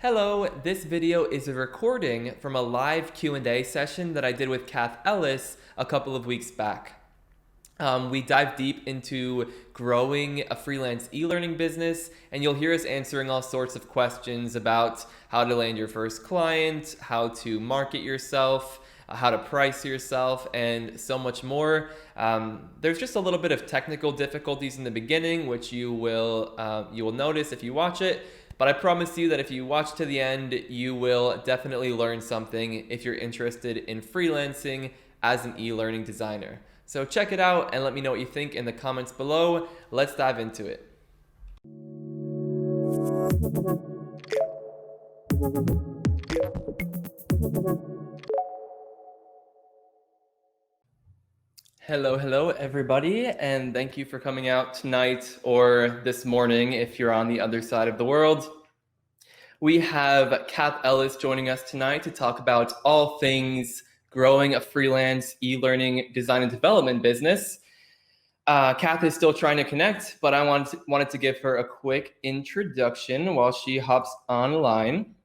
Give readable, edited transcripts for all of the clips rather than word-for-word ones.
Hello, this video is a recording from a live Q&A session that I did with Cath Ellis a couple of weeks back. We dive deep into growing a freelance e-learning business, and you'll hear us answering all sorts of questions about how to land your first client, how to market yourself, how to price yourself, and so much more. There's just a little bit of technical difficulties in the beginning, which you will notice if you watch it. But I promise you that if you watch to the end, you will definitely learn something if you're interested in freelancing as an e-learning designer. So check it out and let me know what you think in the comments below. Let's dive into it. Hello everybody, and thank you for coming out tonight or this morning if you're on the other side of the world. We have Cath Ellis joining us tonight to talk about all things growing a freelance e-learning design and development business. Cath is still trying to connect, but I wanted to give her a quick introduction while she hops online.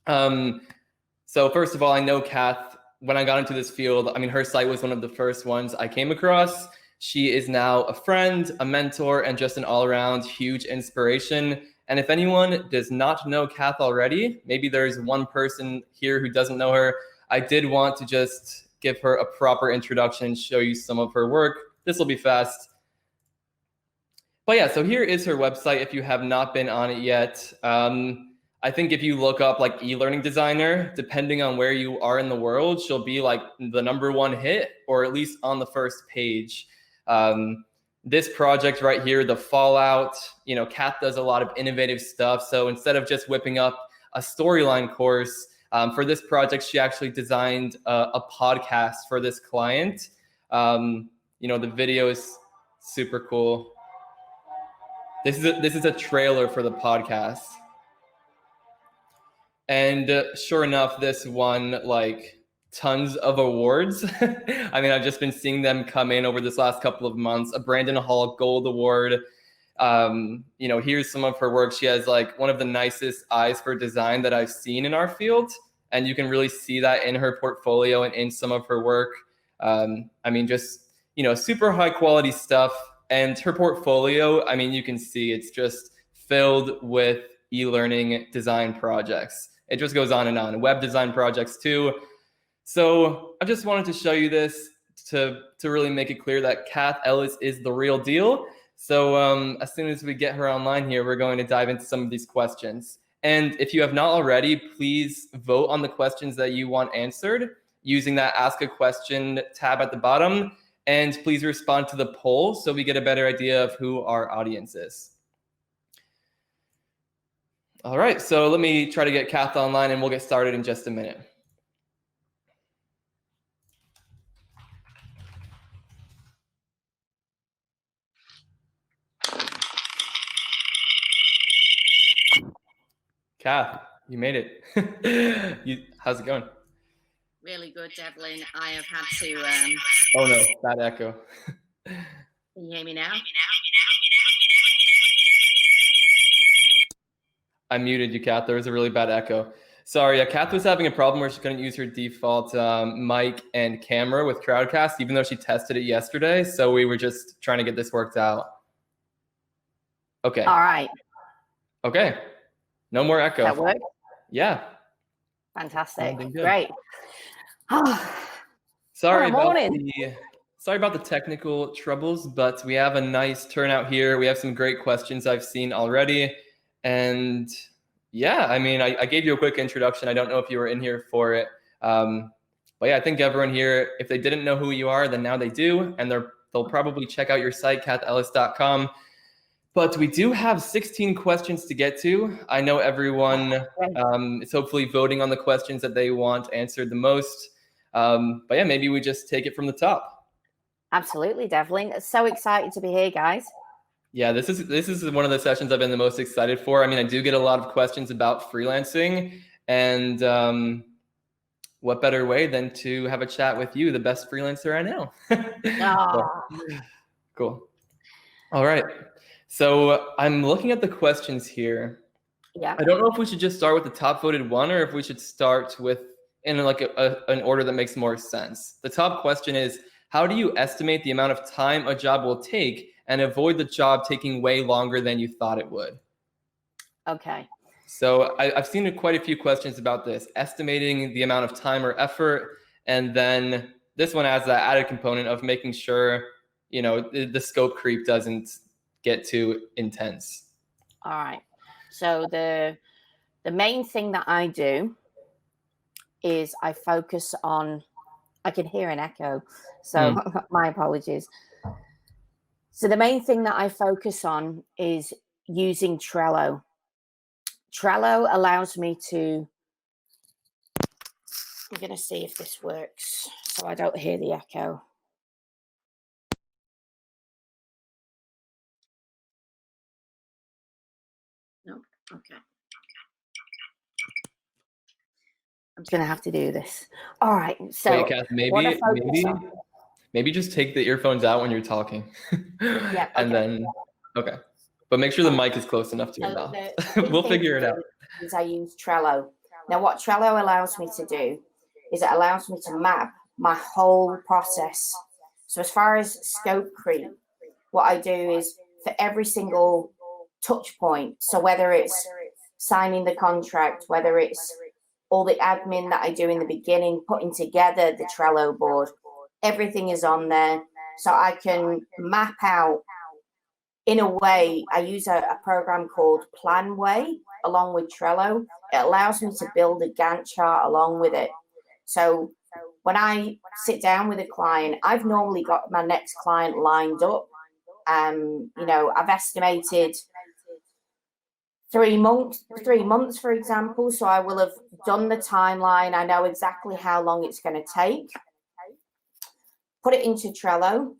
So first of all, I know Cath. When I got into this field, I mean, her site was one of the first ones I came across. She is now a friend, a mentor, and just an all-around huge inspiration. And if anyone does not know Cath already, maybe there's one person here who doesn't know her, I did want to just give her a proper introduction and show you some of her work. This will be fast. But yeah, so here is her website if you have not been on it yet. I think if you look up like e-learning designer, depending on where you are in the world, she'll be like the #1 hit, or at least on the first page. This project right here, the Fallout, Cath does a lot of innovative stuff. So instead of just whipping up a storyline course, for this project, she actually designed a podcast for this client. The video is super cool. This is a trailer for the podcast. And sure enough, this won like tons of awards. I mean, I've just been seeing them come in over this last couple of months. A Brandon Hall Gold Award. Here's some of her work. She has like one of the nicest eyes for design that I've seen in our field. And you can really see that in her portfolio and in some of her work. Super high quality stuff. And her portfolio, I mean, you can see it's just filled with e-learning design projects. It just goes on and on. Web design projects too. So I just wanted to show you this to really make it clear that Cath Ellis is the real deal. So as soon as we get her online here, we're going to dive into some of these questions. And if you have not already, please vote on the questions that you want answered using that Ask a Question tab at the bottom. And please respond to the poll so we get a better idea of who our audience is. All right, so let me try to get Cath online and we'll get started in just a minute. Cath, you made it. How's it going? Really good, Devlin. I have had to... Oh no, bad echo. Can you hear me now? I muted you, Cath. There was a really bad echo. Sorry, Cath was having a problem where she couldn't use her default mic and camera with Crowdcast, even though she tested it yesterday. So we were just trying to get this worked out. Okay. All right. Okay. No more echo. That worked? Yeah. Fantastic. Great. Sorry about the technical troubles, but we have a nice turnout here. We have some great questions I've seen already. And yeah, I mean, I gave you a quick introduction. I don't know if you were in here for it. But yeah, I think everyone here, if they didn't know who you are, then now they do. And they'll probably check out your site, cathellis.com. But we do have 16 questions to get to. I know everyone is hopefully voting on the questions that they want answered the most. But yeah, maybe we just take it from the top. Absolutely, Devlin. So excited to be here, guys. Yeah, this is one of the sessions I've been the most excited for. I mean, I do get a lot of questions about freelancing, and what better way than to have a chat with you, the best freelancer I know. So, cool. All right. So I'm looking at the questions here, Yeah. I don't know if we should just start with the top voted one or if we should start with in like an order that makes more sense. The top question is, how do you estimate the amount of time a job will take and avoid the job taking way longer than you thought it would? Okay. So I've seen quite a few questions about this, estimating the amount of time or effort. And then this one has that added component of making sure, the scope creep doesn't get too intense. All right. So the main thing that I do is I focus on, I can hear an echo, so my apologies. So the main thing that I focus on is using Trello. Trello allows me to, I'm going to see if this works so I don't hear the echo. No, okay. I'm going to have to do this. All right. So wait, Cath, maybe just take the earphones out when you're talking. Yeah. And then, okay. But make sure the mic is close enough to your mouth. We'll figure it out. Is I use Trello. Now, what Trello allows me to do is it allows me to map my whole process. So as far as scope creep, what I do is for every single touch point, so whether it's signing the contract, whether it's all the admin that I do in the beginning, putting together the Trello board, everything is on there. So I can map out, in a way, I use a program called Planway along with Trello. It allows me to build a Gantt chart along with it. So when I sit down with a client, I've normally got my next client lined up. I've estimated 3 months, for example. So I will have done the timeline. I know exactly how long it's going to take. Put it into Trello.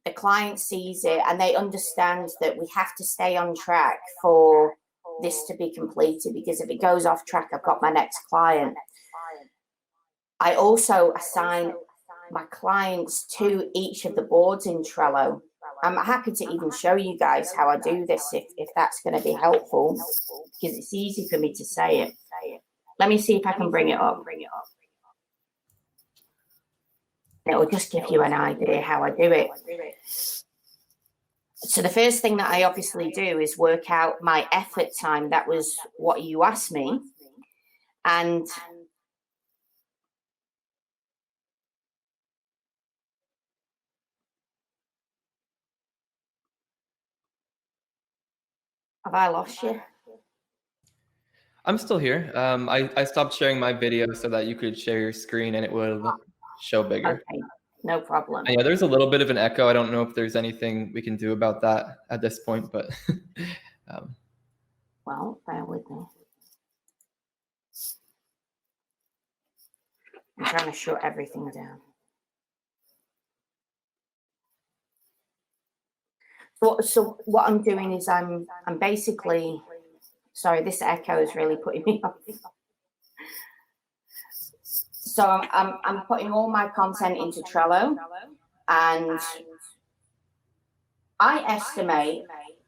The client sees it and they understand that we have to stay on track for this to be completed, because if it goes off track, I've got my next client. I also assign my clients to each of the boards in Trello. I'm happy to even show you guys how I do this if that's going to be helpful, because it's easy for me to say it. Let me see if I can bring it up. It will just give you an idea how I do it. So the first thing that I obviously do is work out my effort time. That was what you asked me. And have I lost you? I'm still here. I stopped sharing my video so that you could share your screen and it would show bigger. Okay, no problem. And yeah, there's a little bit of an echo. I don't know if there's anything we can do about that at this point, but well, bear with me. I'm trying to shut everything down. So what I'm doing is I'm basically, sorry, this echo is really putting me off. So I'm putting all my content into Trello, and I estimate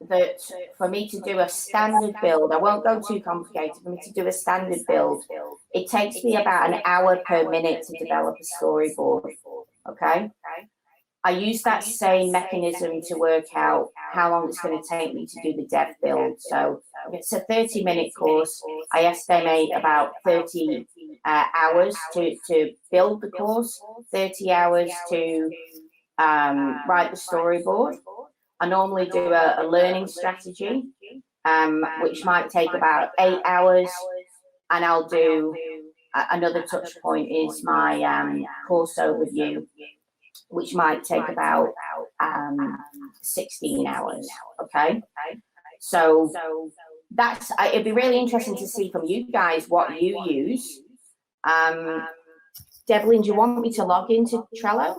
that for me to do a standard build, I won't go too complicated, for me to do a standard build, it takes me about an hour per minute to develop a storyboard, okay? I use that same mechanism to work out how long it's going to take me to do the dev build. So if it's a 30-minute course, I estimate about 30 hours to build the course, 30 hours to write the storyboard. I normally do a learning strategy, which might take about 8 hours, and I'll do another touch point is my course overview, which might take about 16 hours. Okay, so that's it'd be really interesting to see from you guys what you use. Devlin, do you want me to log into Trello?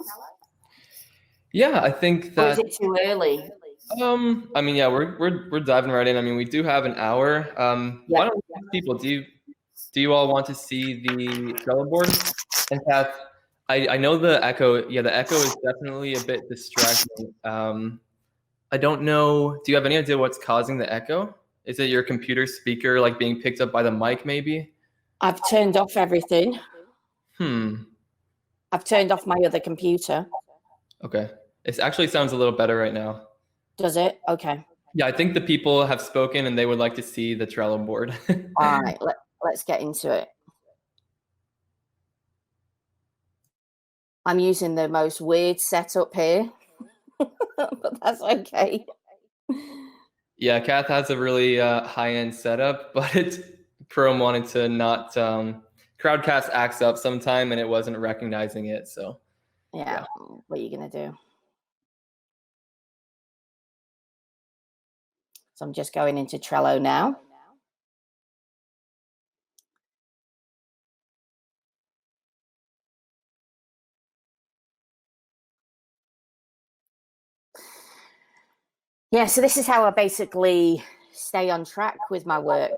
Yeah, I think that. Or is it too early? I mean, yeah, we're diving right in. I mean, we do have an hour. Why don't we ask people? Do you all want to see the Trello board? And Cath, I know the echo. Yeah, the echo is definitely a bit distracting. I don't know. Do you have any idea what's causing the echo? Is it your computer speaker like being picked up by the mic maybe? I've turned off everything. I've turned off my other computer. Okay. It actually sounds a little better right now. Does it? Okay. Yeah, I think the people have spoken and they would like to see the Trello board. All right, let's get into it. I'm using the most weird setup here, but that's okay. Yeah, Cath has a really high-end setup, but Chrome wanted to not Crowdcast acts up sometime and it wasn't recognizing it. So yeah. What are you gonna do? So I'm just going into Trello now. Yeah, so this is how I basically stay on track with my work.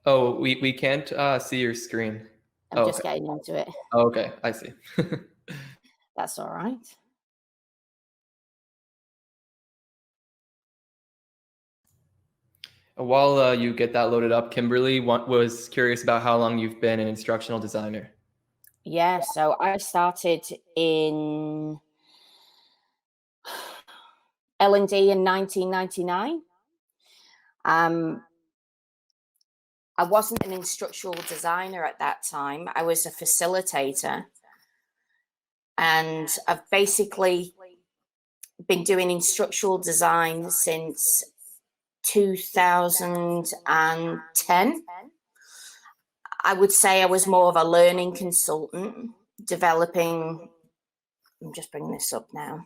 Oh, we can't see your screen. I'm just getting into it. Oh, okay, I see. That's all right. While you get that loaded up, Kimberly was curious about how long you've been an instructional designer. Yeah, so I started in L&D in 1999. I wasn't an instructional designer at that time. I was a facilitator. And I've basically been doing instructional design since 2010. I would say I was more of a learning consultant, developing, I'm just bringing this up now,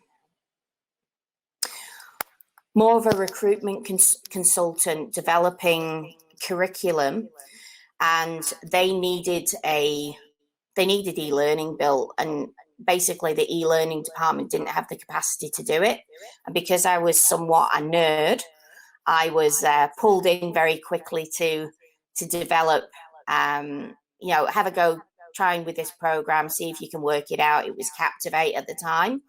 more of a recruitment consultant, developing curriculum, and they needed e-learning built, and basically the e-learning department didn't have the capacity to do it. And because I was somewhat a nerd, I was pulled in very quickly to develop, have a go trying with this program, see if you can work it out. It was Captivate at the time,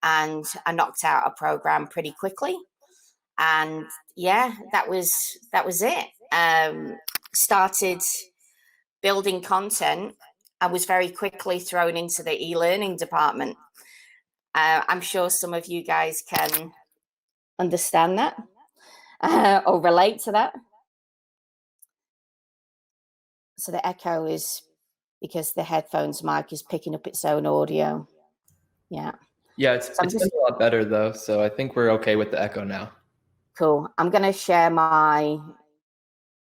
and I knocked out a program pretty quickly. And yeah, that was it. Started building content. I was very quickly thrown into the e-learning department. I'm sure some of you guys can understand that or relate to that. So the echo is because the headphones mic is picking up its own audio. Yeah. Yeah, it's been a lot better though. So I think we're okay with the echo now. Cool. I'm going to share my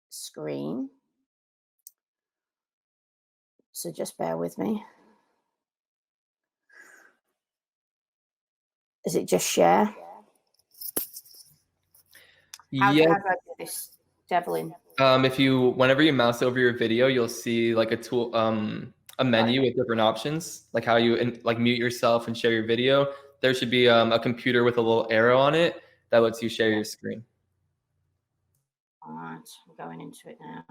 screen. So just bear with me. Is it just share? How do I do this, Devlin? Whenever you mouse over your video, you'll see like a tool, a menu with different options, like how you mute yourself and share your video. There should be a computer with a little arrow on it that lets you share your screen. All right, I'm going into it now.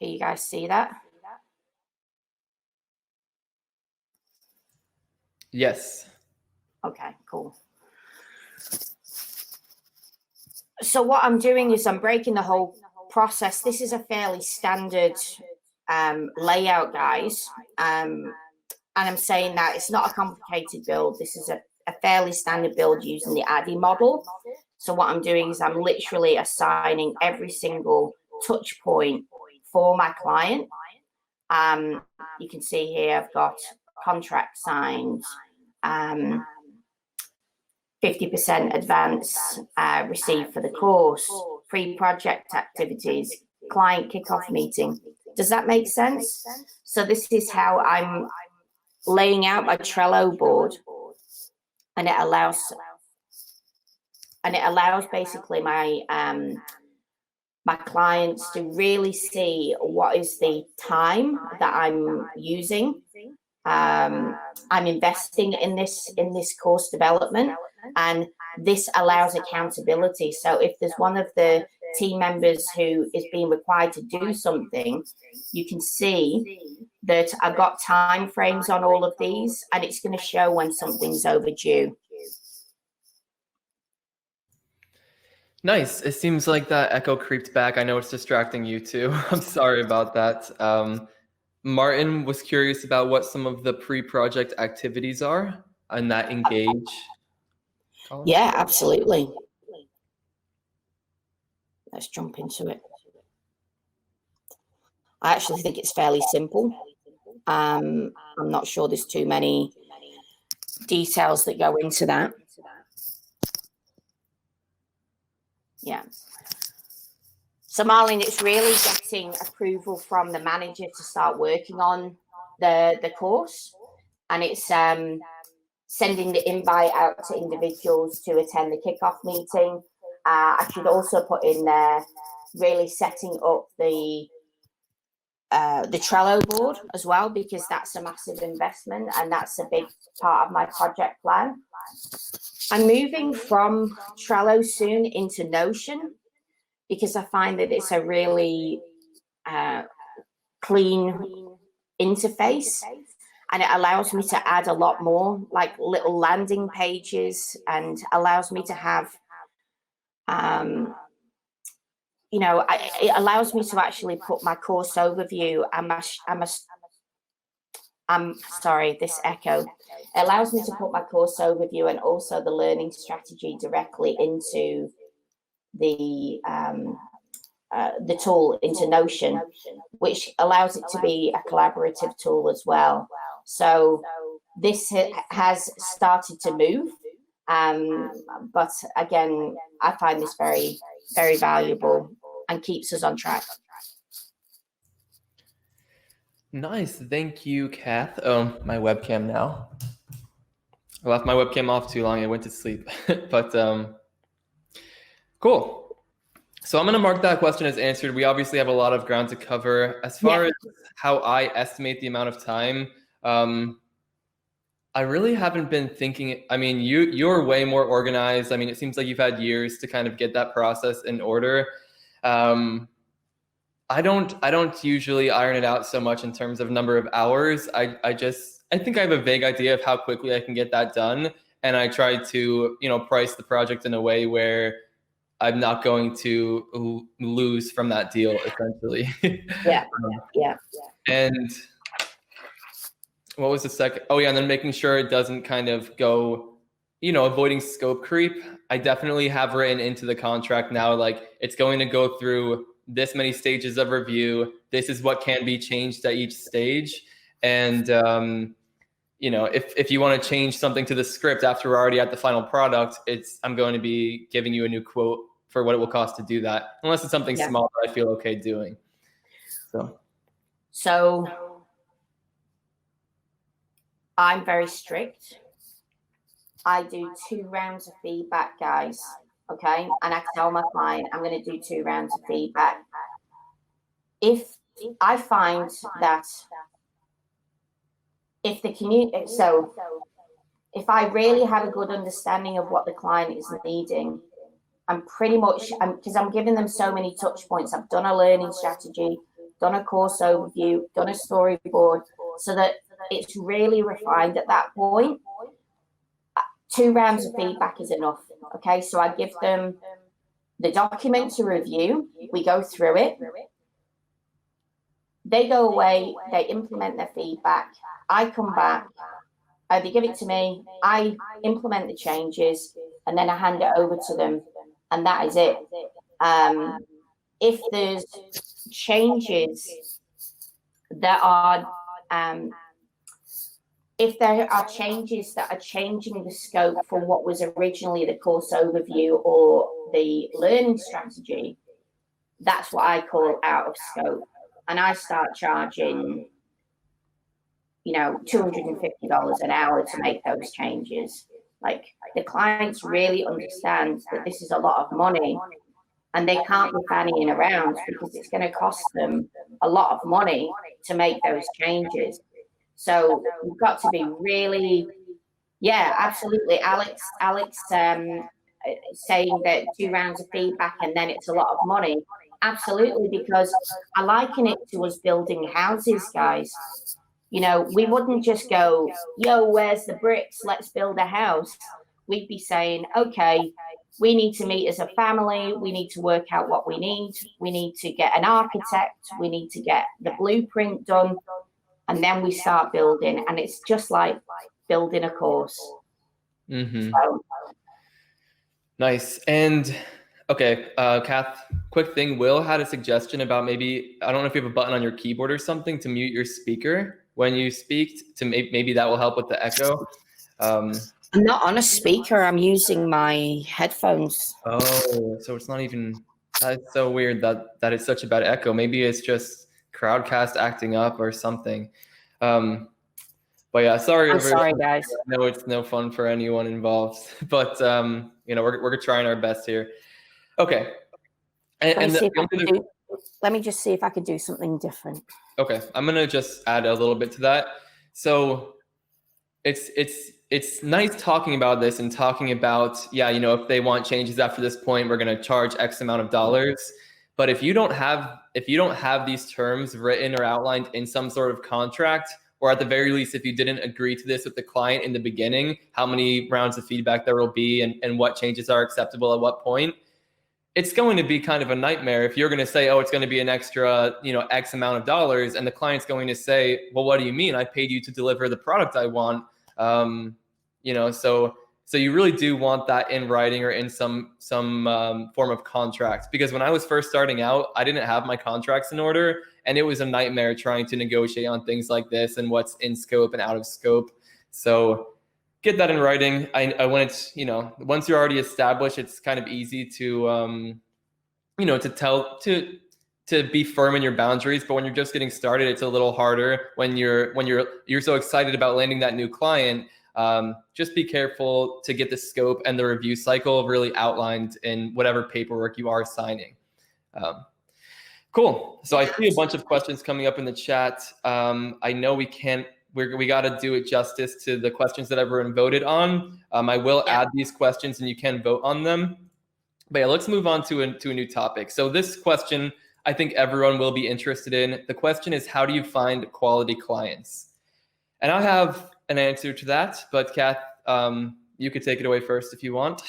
Can you guys see that? Yes. Okay, cool. So what I'm doing is I'm breaking the whole process. This is a fairly standard layout, guys. And I'm saying that it's not a complicated build. This is a fairly standard build using the ADDIE model. So what I'm doing is I'm literally assigning every single touch point for my client. You can see here I've got contract signed, 50% advance received for the course, pre-project activities, client kickoff meeting. Does that make sense? So this is how I'm laying out my Trello board, and it allows basically my my clients to really see what is the time that I'm using. I'm investing in this course development, and this allows accountability. So if there's one of the team members who is being required to do something, you can see that I've got time frames on all of these, and it's going to show when something's overdue. Nice. It seems like that echo creeped back. I know it's distracting you too. I'm sorry about that. Martin was curious about what some of the pre-project activities are and that engage column. Yeah, absolutely. Let's jump into it. I actually think it's fairly simple. I'm not sure there's too many details that go into that. Yeah. So Marlene, it's really getting approval from the manager to start working on the course, and it's sending the invite out to individuals to attend the kickoff meeting. I should also put in there really setting up the Trello board as well, because that's a massive investment and that's a big part of my project plan. I'm moving from Trello soon into Notion because I find that it's a really clean interface, and it allows me to add a lot more, like little landing pages, and allows me to have it allows me to actually put my course overview and I'm sorry, this echo. It allows me to put my course overview and also the learning strategy directly into the tool, into Notion, which allows it to be a collaborative tool as well. So this has started to move, but again, I find this very, very valuable and keeps us on track. Nice. Thank you, Cath. Oh, my webcam now. I left my webcam off too long. I went to sleep. But cool. So I'm going to mark that question as answered. We obviously have a lot of ground to cover. As far as how I estimate the amount of time, I really haven't been thinking. I mean, you're way more organized. I mean, it seems like you've had years to kind of get that process in order. I don't usually iron it out so much in terms of number of hours. I think I have a vague idea of how quickly I can get that done, and I try to price the project in a way where I'm not going to lose from that deal, essentially. Yeah. And what was the second? Oh yeah, and then making sure it doesn't kind of go, avoiding scope creep. I definitely have written into the contract now, like it's going to go through this many stages of review. This is what can be changed at each stage. And, if you want to change something to the script after we're already at the final product, I'm going to be giving you a new quote for what it will cost to do that, unless it's something small that I feel okay doing. So I'm very strict. I do 2 rounds of feedback, guys. Okay. And I tell my client I'm going to do 2 rounds of feedback. If I find that if I really have a good understanding of what the client is needing, I'm pretty much, because I'm giving them so many touch points. I've done a learning strategy, done a course overview, done a storyboard, so that it's really refined at that point. 2 rounds of feedback is enough. Okay, so I give them the document to review. We go through it. They go away, they implement their feedback. I come back, they give it to me. I implement the changes, and then I hand it over to them, and that is it. If there's changes that are if there are changes that are changing the scope from what was originally the course overview or the learning strategy, that's what I call out of scope. And I start charging, $250 an hour to make those changes. Like, the clients really understand that this is a lot of money, and they can't be fannying around because it's going to cost them a lot of money to make those changes. So you've got to be really, absolutely. Alex saying that 2 rounds of feedback and then it's a lot of money. Absolutely, because I liken it to us building houses, guys. We wouldn't just go, where's the bricks? Let's build a house. We'd be saying, okay, We need to meet as a family. We need to work out what we need. We need to get an architect. We need to get the blueprint done. And then we start building. And it's just like building a course. Mm-hmm. So, Nice. And okay, Cath, quick thing. Will had a suggestion about maybe, I don't know if you have a button on your keyboard or something to mute your speaker when you speak, to maybe that will help with the echo. I'm not on a speaker. I'm using my headphones. Oh, so it's not even, that's so weird that it's such a bad echo. Maybe it's just Crowdcast acting up or something. But yeah, sorry. I'm sorry, guys. I know it's no fun for anyone involved, but we're trying our best here. Okay. Let me just see if I could do something different. Okay, I'm gonna just add a little bit to that. So it's nice talking about this and talking about, if they want changes after this point, we're gonna charge X amount of dollars. But if you don't have these terms written or outlined in some sort of contract, or at the very least, if you didn't agree to this with the client in the beginning, how many rounds of feedback there will be and what changes are acceptable at what point, it's going to be kind of a nightmare if you're going to say, oh, it's going to be an extra, X amount of dollars. And the client's going to say, well, what do you mean? I paid you to deliver the product I want. So you really do want that in writing or in some form of contract. Because when I was first starting out, I didn't have my contracts in order. And it was a nightmare trying to negotiate on things like this and what's in scope and out of scope. So get that in writing. I when it's, once you're already established, it's kind of easy to to be firm in your boundaries. But when you're just getting started, it's a little harder when you're so excited about landing that new client. Just be careful to get the scope and the review cycle really outlined in whatever paperwork you are signing. Cool. So I see a bunch of questions coming up in the chat. I know we got to do it justice to the questions that everyone voted on. I will add these questions and you can vote on them. But yeah, let's move on to a new topic. So this question, I think everyone will be interested in. The question is, how do you find quality clients? And I have an answer to that, but Cath, you could take it away first if you want.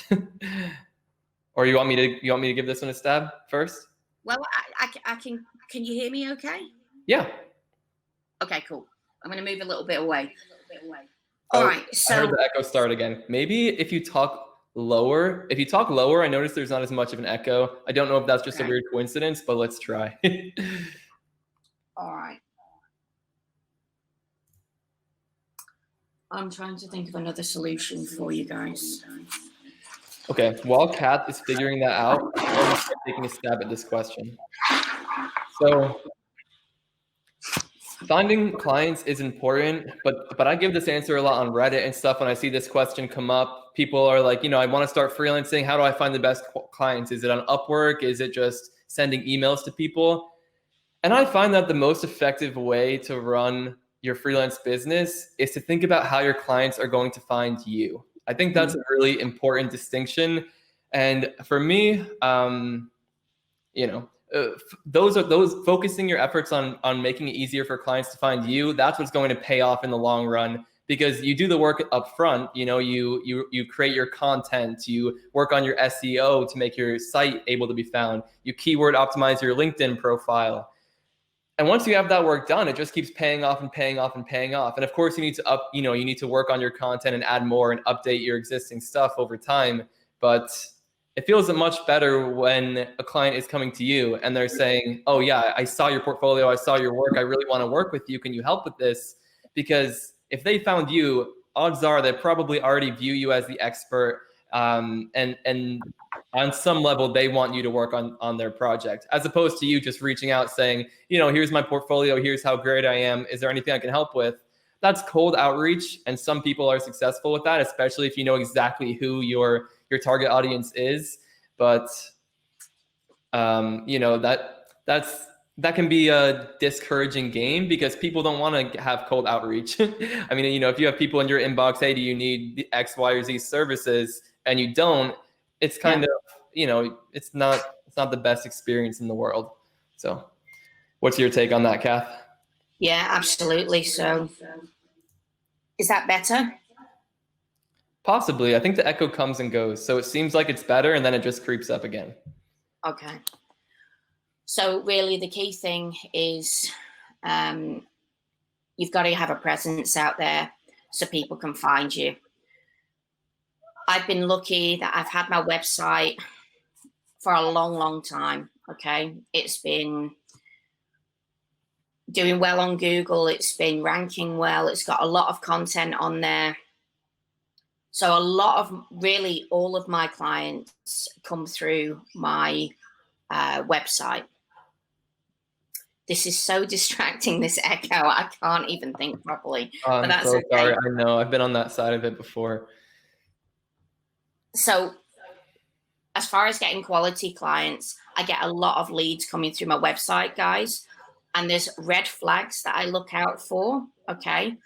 Or you want me to give this one a stab first? Well, I can you hear me okay? Yeah. Okay, cool. I'm going to move a little bit away. All right. So I heard the echo start again. Maybe if you talk lower, I notice there's not as much of an echo. I don't know if that's just a weird coincidence, but let's try. All right. I'm trying to think of another solution for you guys. Okay, while Cath is figuring that out, I'm taking a stab at this question. So finding clients is important, but I give this answer a lot on Reddit and stuff. When I see this question come up, people are like, I want to start freelancing. How do I find the best clients? Is it on Upwork? Is it just sending emails to people? And I find that the most effective way to run your freelance business is to think about how your clients are going to find you. I think that's a really important distinction. And for me, those focusing your efforts on making it easier for clients to find you, that's what's going to pay off in the long run, because you do the work up front. You create your content, you work on your SEO to make your site able to be found, you keyword optimize your LinkedIn profile. And once you have that work done, it just keeps paying off and paying off and paying off. And of course, you need to work on your content and add more and update your existing stuff over time. But it feels much better when a client is coming to you and they're saying, oh yeah, I saw your portfolio, I saw your work, I really want to work with you. Can you help with this? Because if they found you, odds are they probably already view you as the expert. And on some level, they want you to work on their project, as opposed to you just reaching out saying, here's my portfolio, here's how great I am, is there anything I can help with? That's cold outreach, and some people are successful with that, especially if you know exactly who your target audience is. But that can be a discouraging game because people don't want to have cold outreach. I mean, if you have people in your inbox, hey, do you need the X, Y, or Z services, and you don't, it's kind of, it's not the best experience in the world. So what's your take on that, Cath? Yeah, absolutely. So is that better? Possibly. I think the echo comes and goes. So it seems like it's better and then it just creeps up again. Okay. So really the key thing is you've got to have a presence out there so people can find you. I've been lucky that I've had my website for a long, long time. Okay. It's been doing well on Google. It's been ranking well. It's got a lot of content on there. So a lot of really all of my clients come through my website. This is so distracting, this echo. I can't even think properly. I'm but that's so okay. sorry. I know. I've been on that side of it before. So as far as getting quality clients, I get a lot of leads coming through my website, guys. And there's red flags that I look out for, okay?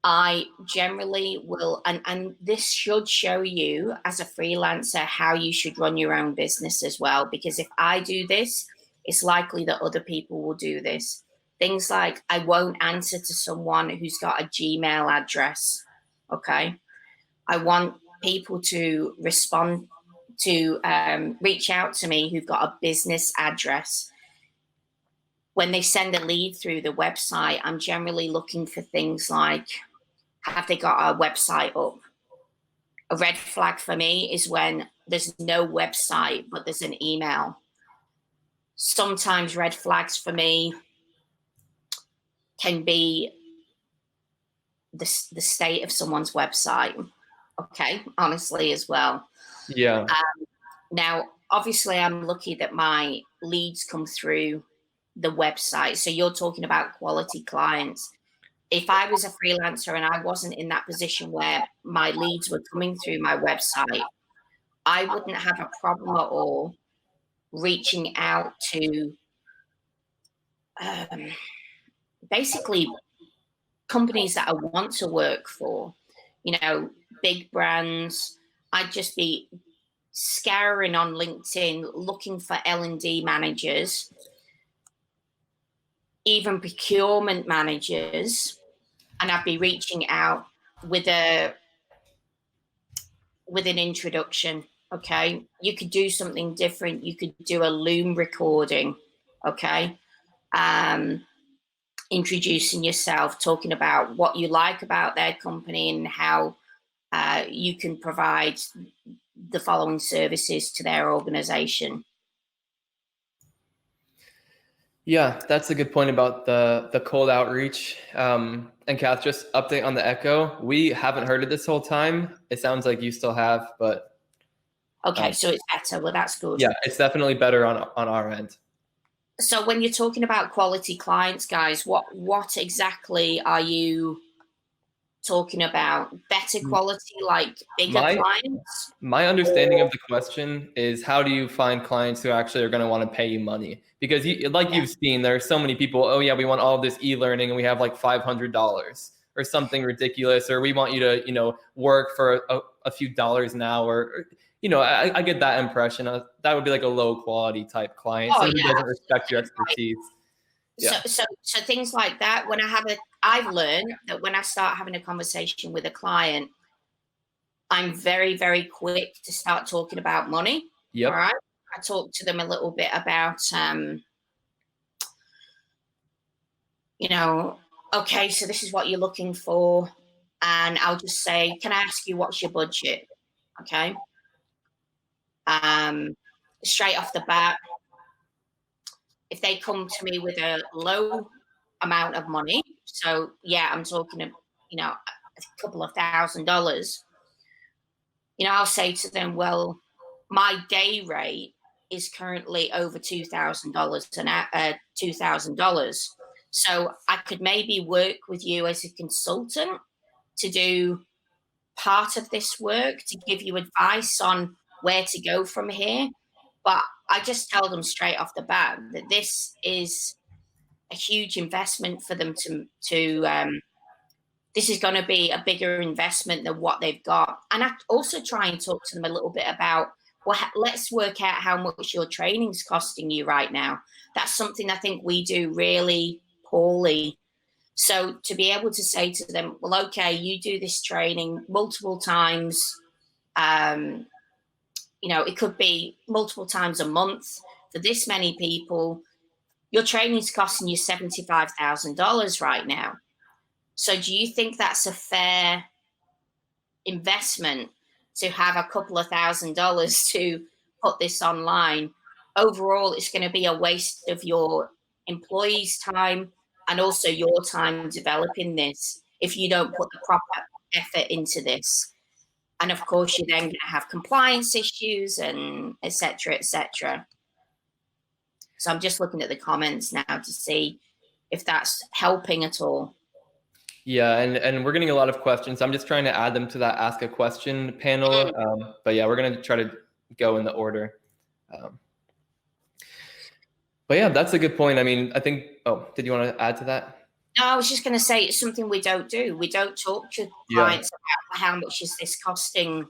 I generally will, and this should show you as a freelancer how you should run your own business as well. Because if I do this, it's likely that other people will do this. Things like I won't answer to someone who's got a Gmail address, okay? I want people to respond to reach out to me who've got a business address. When they send a lead through the website, I'm generally looking for things like, have they got a website up? A red flag for me is when there's no website, but there's an email. Sometimes red flags for me can be the state of someone's website, okay, honestly as well. Yeah. Now, obviously, I'm lucky that my leads come through the website. So you're talking about quality clients. If I was a freelancer and I wasn't in that position where my leads were coming through my website, I wouldn't have a problem at all reaching out to basically companies that I want to work for, you know, big brands. I'd just be scouring on LinkedIn, looking for L&D managers, even procurement managers, and I'd be reaching out with an introduction. Okay, you could do something different. You could do a Loom recording. Okay, introducing yourself, talking about what you like about their company and how you can provide the following services to their organization. Yeah, that's a good point about the cold outreach. And Cath, just update on the echo. We haven't heard it this whole time. It sounds like you still have, but okay, so it's better. Well, that's good. Yeah, it's definitely better on our end. So when you're talking about quality clients, guys, what exactly are you talking about? Better quality, like bigger clients? My understanding of the question is, how do you find clients who actually are going to want to pay you money? Because you've seen, there are so many people, oh yeah, we want all of this e-learning and we have like $500 or something ridiculous, or we want you to, work for a few dollars an hour. I get that impression. That would be like a low quality type client, someone who doesn't respect your expertise. Yeah. So things like that, I've learned that when I start having a conversation with a client, I'm very, very quick to start talking about money. Yep. All right. I talk to them a little bit about, okay, so this is what you're looking for. And I'll just say, can I ask you what's your budget? Okay. Straight off the bat, if they come to me with a low amount of money, so yeah, I'm talking, a couple of $1,000, I'll say to them, well, my day rate is currently over $2,000. So I could maybe work with you as a consultant to do part of this work, to give you advice on where to go from here. But I just tell them straight off the bat that this is a huge investment for them to this is going to be a bigger investment than what they've got. And I also try and talk to them a little bit about, well, let's work out how much your training's costing you right now. That's something I think we do really poorly. So to be able to say to them, well, okay, you do this training multiple times, it could be multiple times a month for this many people. Your training's costing you $75,000 right now. So do you think that's a fair investment to have a couple of $1,000s to put this online? Overall, it's going to be a waste of your employees' time and also your time developing this if you don't put the proper effort into this. And of course, you're then going to have compliance issues and et cetera, et cetera. So I'm just looking at the comments now to see if that's helping at all. Yeah, and we're getting a lot of questions. I'm just trying to add them to that Ask a Question panel. But yeah, we're going to try to go in the order. But yeah, that's a good point. I mean, I think, did you want to add to that? No, I was just going to say it's something we don't do. We don't talk to clients about how much is this costing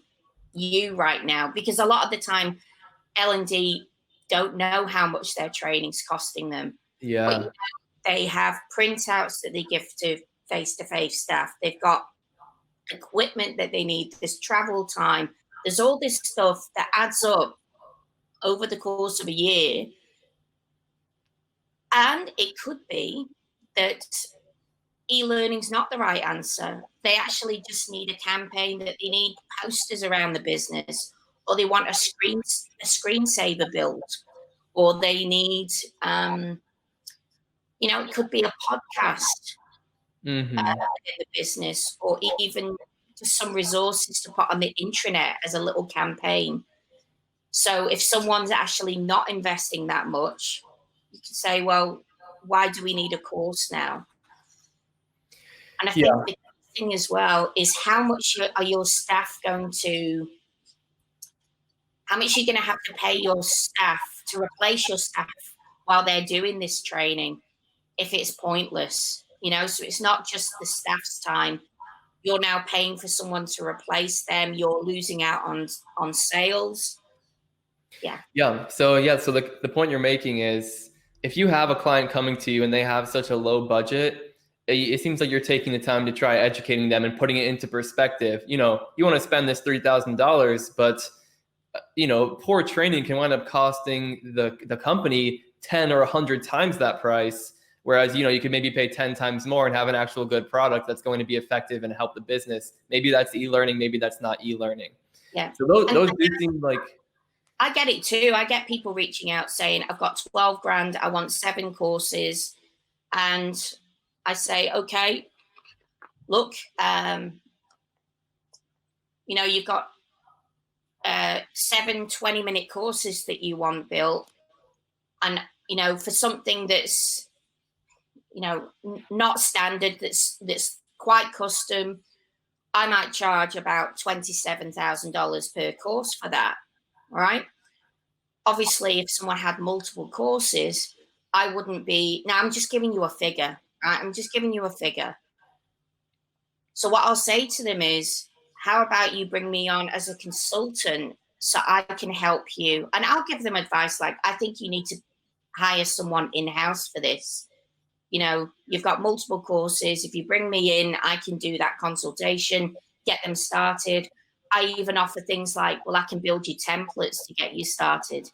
you right now, because a lot of the time L&D don't know how much their training's costing them. Yeah. But, they have printouts that they give to face-to-face staff. They've got equipment that they need. There's travel time. There's all this stuff that adds up over the course of a year. And it could be that e-learning's not the right answer. They actually just need a campaign that they need posters around the business, or they want a screensaver built, or they need, it could be a podcast in the business, or even just some resources to put on the intranet as a little campaign. So if someone's actually not investing that much, you can say, well, why do we need a course now? And I think the thing as well is how much are your staff going to, how much are you going to have to pay your staff to replace your staff while they're doing this training if it's pointless? So it's not just the staff's time. You're now paying for someone to replace them. You're losing out on sales. Yeah. So the point you're making is if you have a client coming to you and they have such a low budget, it seems like you're taking the time to try educating them and putting it into perspective. You want to spend this $3,000, but poor training can wind up costing the company 10 or 100 times that price. Whereas, you could maybe pay 10 times more and have an actual good product that's going to be effective and help the business. Maybe that's e-learning, maybe that's not e-learning. Yeah. So those do seem like. I get it too. I get people reaching out saying, I've got 12 grand, I want 7 courses. And I say, okay, look, you've got 7 20-minute courses that you want built. And, for something that's, not standard, that's quite custom, I might charge about $27,000 per course for that. All right. Obviously, if someone had multiple courses, I wouldn't be. Now, I'm just giving you a figure. Right? I'm just giving you a figure. So what I'll say to them is, how about you bring me on as a consultant so I can help you? And I'll give them advice like, I think you need to hire someone in-house for this. You've got multiple courses. If you bring me in, I can do that consultation, get them started. I even offer things like, well, I can build you templates to get you started.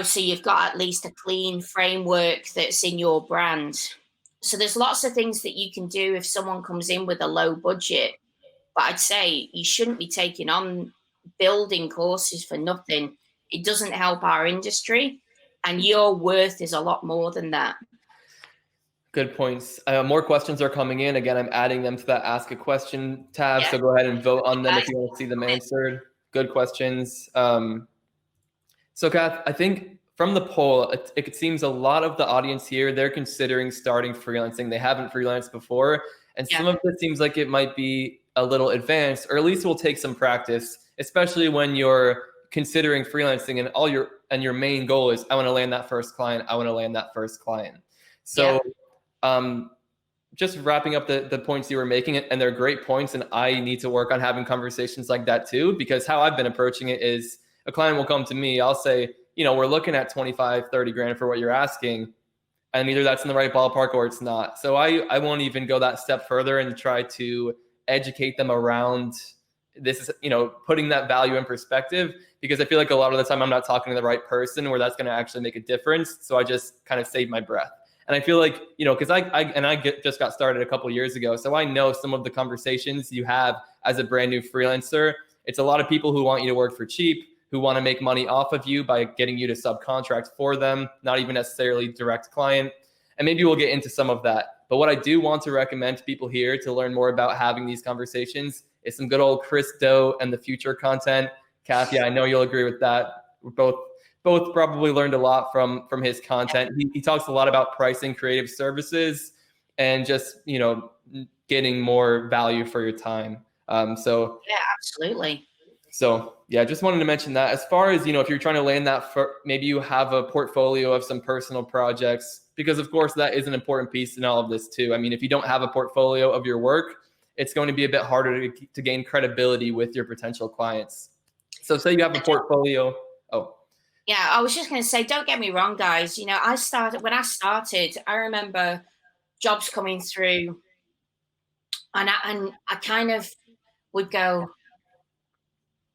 So you've got at least a clean framework that's in your brand. So there's lots of things that you can do if someone comes in with a low budget. But I'd say you shouldn't be taking on building courses for nothing. It doesn't help our industry. And your worth is a lot more than that. Good points. More questions are coming in. Again, I'm adding them to that Ask a Question tab. So go ahead and vote on them if you want to see them answered. Good questions. So Cath, I think from the poll, it seems a lot of the audience here, they're considering starting freelancing. They haven't freelanced before. And some of it seems like it might be a little advanced, or at least will take some practice, especially when you're considering freelancing and your main goal is, I want to land that first client. So just wrapping up the points you were making, and they're great points. And I need to work on having conversations like that too, because how I've been approaching it is a client will come to me. I'll say, we're looking at 25, 30 grand for what you're asking. and either that's in the right ballpark or it's not. So I won't even go that step further and try to educate them around this is, putting that value in perspective, because I feel like a lot of the time I'm not talking to the right person where that's going to actually make a difference. So I just kind of save my breath. And I feel like, because just got started a couple years ago. So I know some of the conversations you have as a brand new freelancer. It's a lot of people who want you to work for cheap, who want to make money off of you by getting you to subcontract for them, not even necessarily direct client. And maybe we'll get into some of that. But what I do want to recommend to people here to learn more about having these conversations is some good old Chris Do and the Future content. Cath, yeah, I know you'll agree with that. We're both probably learned a lot from his content. He talks a lot about pricing creative services and just, getting more value for your time. So yeah, absolutely. So yeah, just wanted to mention that. As far as, if you're trying to land that, maybe you have a portfolio of some personal projects, because of course that is an important piece in all of this too. I mean, if you don't have a portfolio of your work, it's going to be a bit harder to gain credibility with your potential clients. So say you have a portfolio. Oh. Yeah, I was just going to say, don't get me wrong, guys. When I started, I remember jobs coming through and I kind of would go,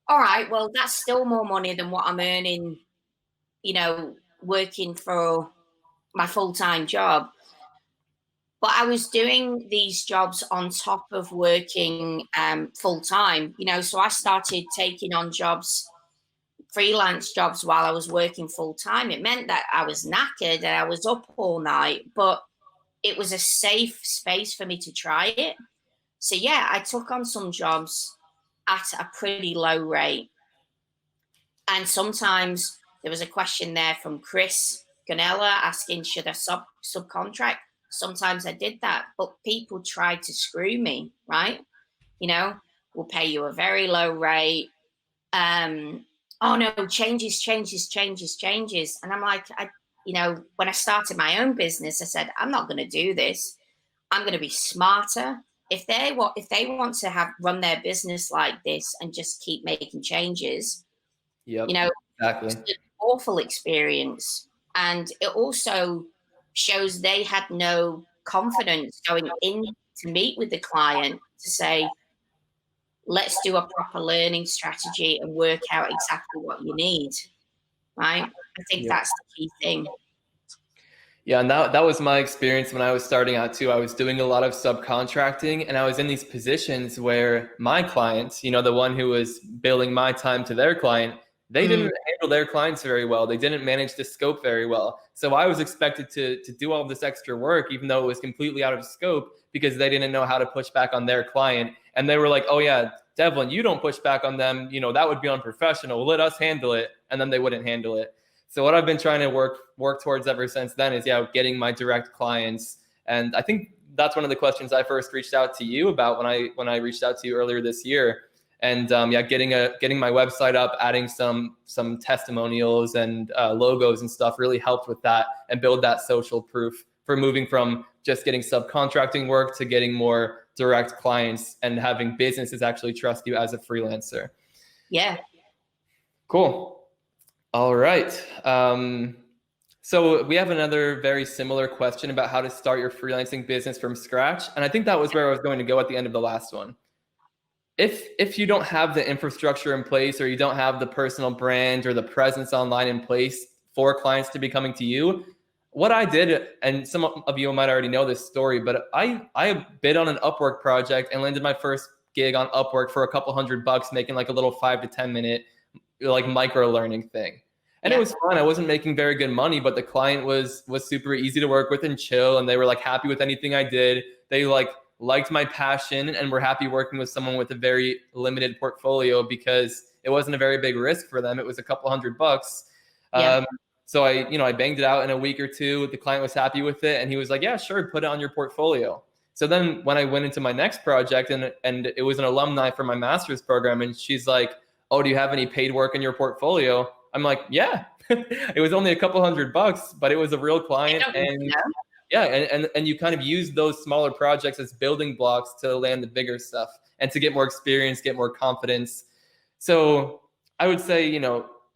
all right, well, that's still more money than what I'm earning, working for my full-time job. But I was doing these jobs on top of working full-time, so I started taking on freelance jobs while I was working full-time. It meant that I was knackered and I was up all night, but it was a safe space for me to try it. So yeah, I took on some jobs at a pretty low rate. And sometimes there was a question there from Chris Ganella asking, should I subcontract? Sometimes I did that, but people tried to screw me, right? We'll pay you a very low rate. Oh no, changes. And I'm like, when I started my own business, I said, I'm not going to do this. I'm going to be smarter. If they want to run their business like this and just keep making changes, exactly. It's an awful experience. And it also shows they had no confidence going in to meet with the client to say, let's do a proper learning strategy and work out exactly what you need, right? I think that's the key thing. Yeah, and that was my experience when I was starting out too. I was doing a lot of subcontracting, and I was in these positions where my clients, the one who was billing my time to their client, they didn't handle their clients very well. They didn't manage the scope very well. So I was expected to do all of this extra work, even though it was completely out of scope, because they didn't know how to push back on their client. And they were like, oh yeah, Devlin, you don't push back on them. That would be unprofessional. Let us handle it. And then they wouldn't handle it. So what I've been trying to work towards ever since then is, getting my direct clients. And I think that's one of the questions I first reached out to you about when I reached out to you earlier this year. And getting my website up, adding some testimonials and logos and stuff really helped with that and build that social proof for moving from just getting subcontracting work to getting more direct clients and having businesses actually trust you as a freelancer. Yeah. Cool. All right. So we have another very similar question about how to start your freelancing business from scratch. And I think that was where I was going to go at the end of the last one. If you don't have the infrastructure in place, or you don't have the personal brand or the presence online in place for clients to be coming to you, what I did, and some of you might already know this story, but I bid on an Upwork project and landed my first gig on Upwork for a couple $100, making like a little 5 to 10 minute like micro learning thing. And it was fun. I wasn't making very good money, but the client was super easy to work with and chill. And they were like happy with anything I did. They liked my passion and were happy working with someone with a very limited portfolio, because it wasn't a very big risk for them. It was a couple $100. So I banged it out in a week or two. The client was happy with it. And he was like, yeah, sure, put it on your portfolio. So then when I went into my next project, and it was an alumni from my master's program, and she's like, oh, do you have any paid work in your portfolio? I'm like, yeah. It was only a couple $100, but it was a real client. And you kind of use those smaller projects as building blocks to land the bigger stuff and to get more experience, get more confidence. So I would say,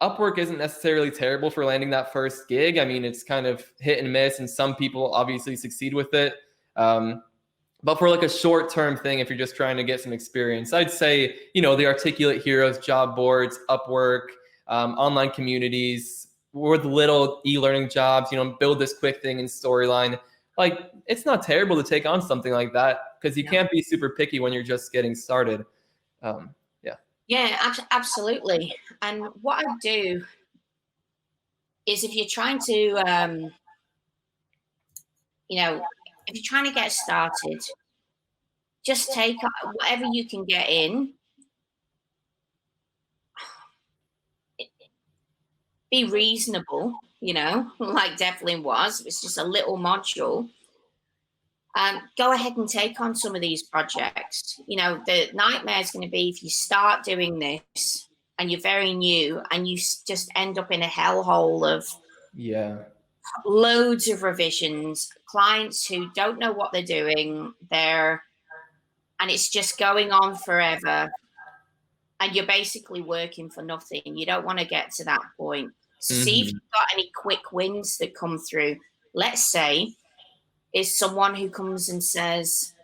Upwork isn't necessarily terrible for landing that first gig. I mean, it's kind of hit and miss, and some people obviously succeed with it. But for like a short-term thing, if you're just trying to get some experience, I'd say, the Articulate Heroes, job boards, Upwork, online communities, with little e-learning jobs, build this quick thing in Storyline. Like, it's not terrible to take on something like that, because you can't be super picky when you're just getting started. Yeah, absolutely. And what I do is, if you're trying to, if you're trying to get started, just take whatever you can get in. Be reasonable, like Devlin was. It's just a little module. Go ahead and take on some of these projects. The nightmare is going to be if you start doing this and you're very new and you just end up in a hellhole of loads of revisions, clients who don't know what they're doing, and it's just going on forever. And you're basically working for nothing. You don't want to get to that point. So see if you've got any quick wins that come through. Let's say is someone who comes and says,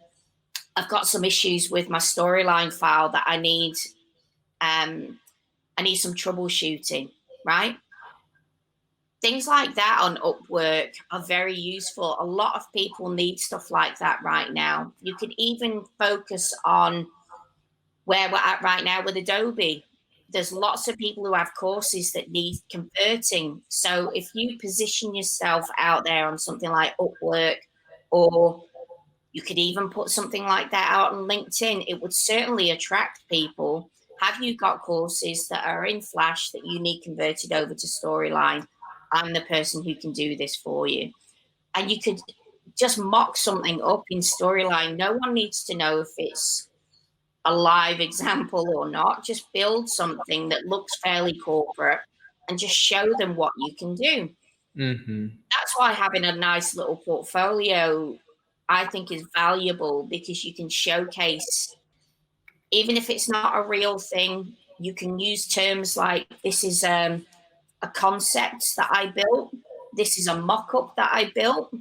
I've got some issues with my Storyline file that I need some troubleshooting, right? Things like that on Upwork are very useful. A lot of people need stuff like that right now. You could even focus on where we're at right now with Adobe. There's lots of people who have courses that need converting. So if you position yourself out there on something like Upwork, or you could even put something like that out on LinkedIn, it would certainly attract people. Have you got courses that are in Flash that you need converted over to Storyline? I'm the person who can do this for you. And you could just mock something up in Storyline. No one needs to know if it's a live example or not. Just build something that looks fairly corporate and just show them what you can do. That's why having a nice little portfolio, I think, is valuable, because you can showcase, even if it's not a real thing, you can use terms like, this is a concept that I built. This is a mock-up that I built.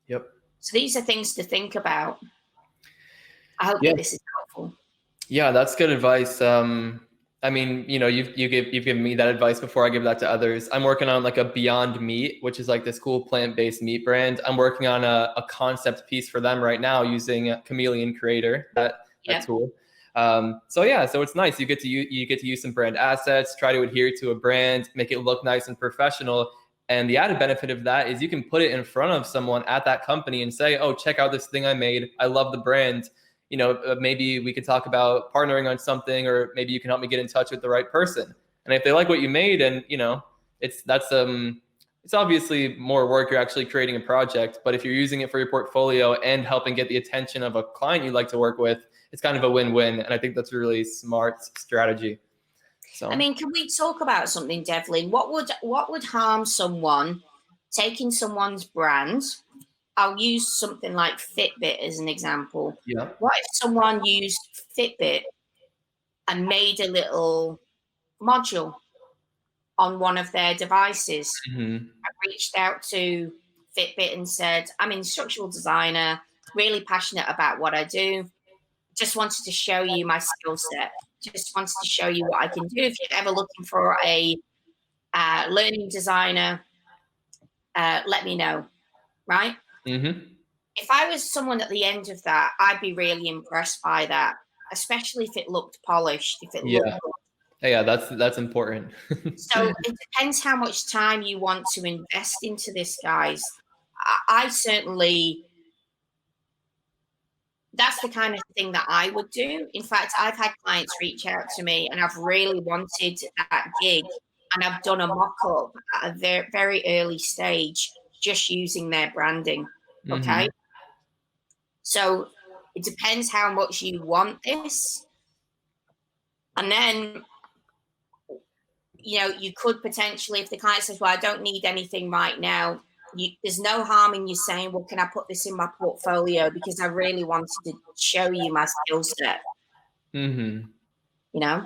Yep. So these are things to think about. I hope that this is helpful. Yeah, that's good advice. I mean, you've given me that advice before. I give that to others. I'm working on like a Beyond Meat, which is like this cool plant-based meat brand. I'm working on a concept piece for them right now using Chameleon Creator. That tool. So it's nice. You get to use some brand assets, try to adhere to a brand, make it look nice and professional. And the added benefit of that is you can put it in front of someone at that company and say, oh, check out this thing I made. I love the brand. Maybe we could talk about partnering on something, or maybe you can help me get in touch with the right person. And if they like what you made, and it's obviously more work. You're actually creating a project, but if you're using it for your portfolio and helping get the attention of a client you'd like to work with, it's kind of a win-win. And I think that's a really smart strategy. So, I mean, can we talk about something, Devlin? What would harm someone taking someone's brand? I'll use something like Fitbit as an example. Yeah. What if someone used Fitbit and made a little module on one of their devices? I reached out to Fitbit and said, I'm an instructional designer, really passionate about what I do. Just wanted to show you my skill set. Just wanted to show you what I can do. If you're ever looking for a learning designer, let me know, right? If I was someone at the end of that, I'd be really impressed by that, especially if it looked polished, if it looked good. Yeah, that's important. So it depends how much time you want to invest into this, guys. I certainly, that's the kind of thing that I would do. In fact, I've had clients reach out to me and I've really wanted that gig, and I've done a mock-up at a very, very early stage just using their branding. Okay. So it depends how much you want this. And then, you could potentially, if the client says, well, I don't need anything right now, there's no harm in you saying, well, can I put this in my portfolio? Because I really wanted to show you my skill set. Yeah.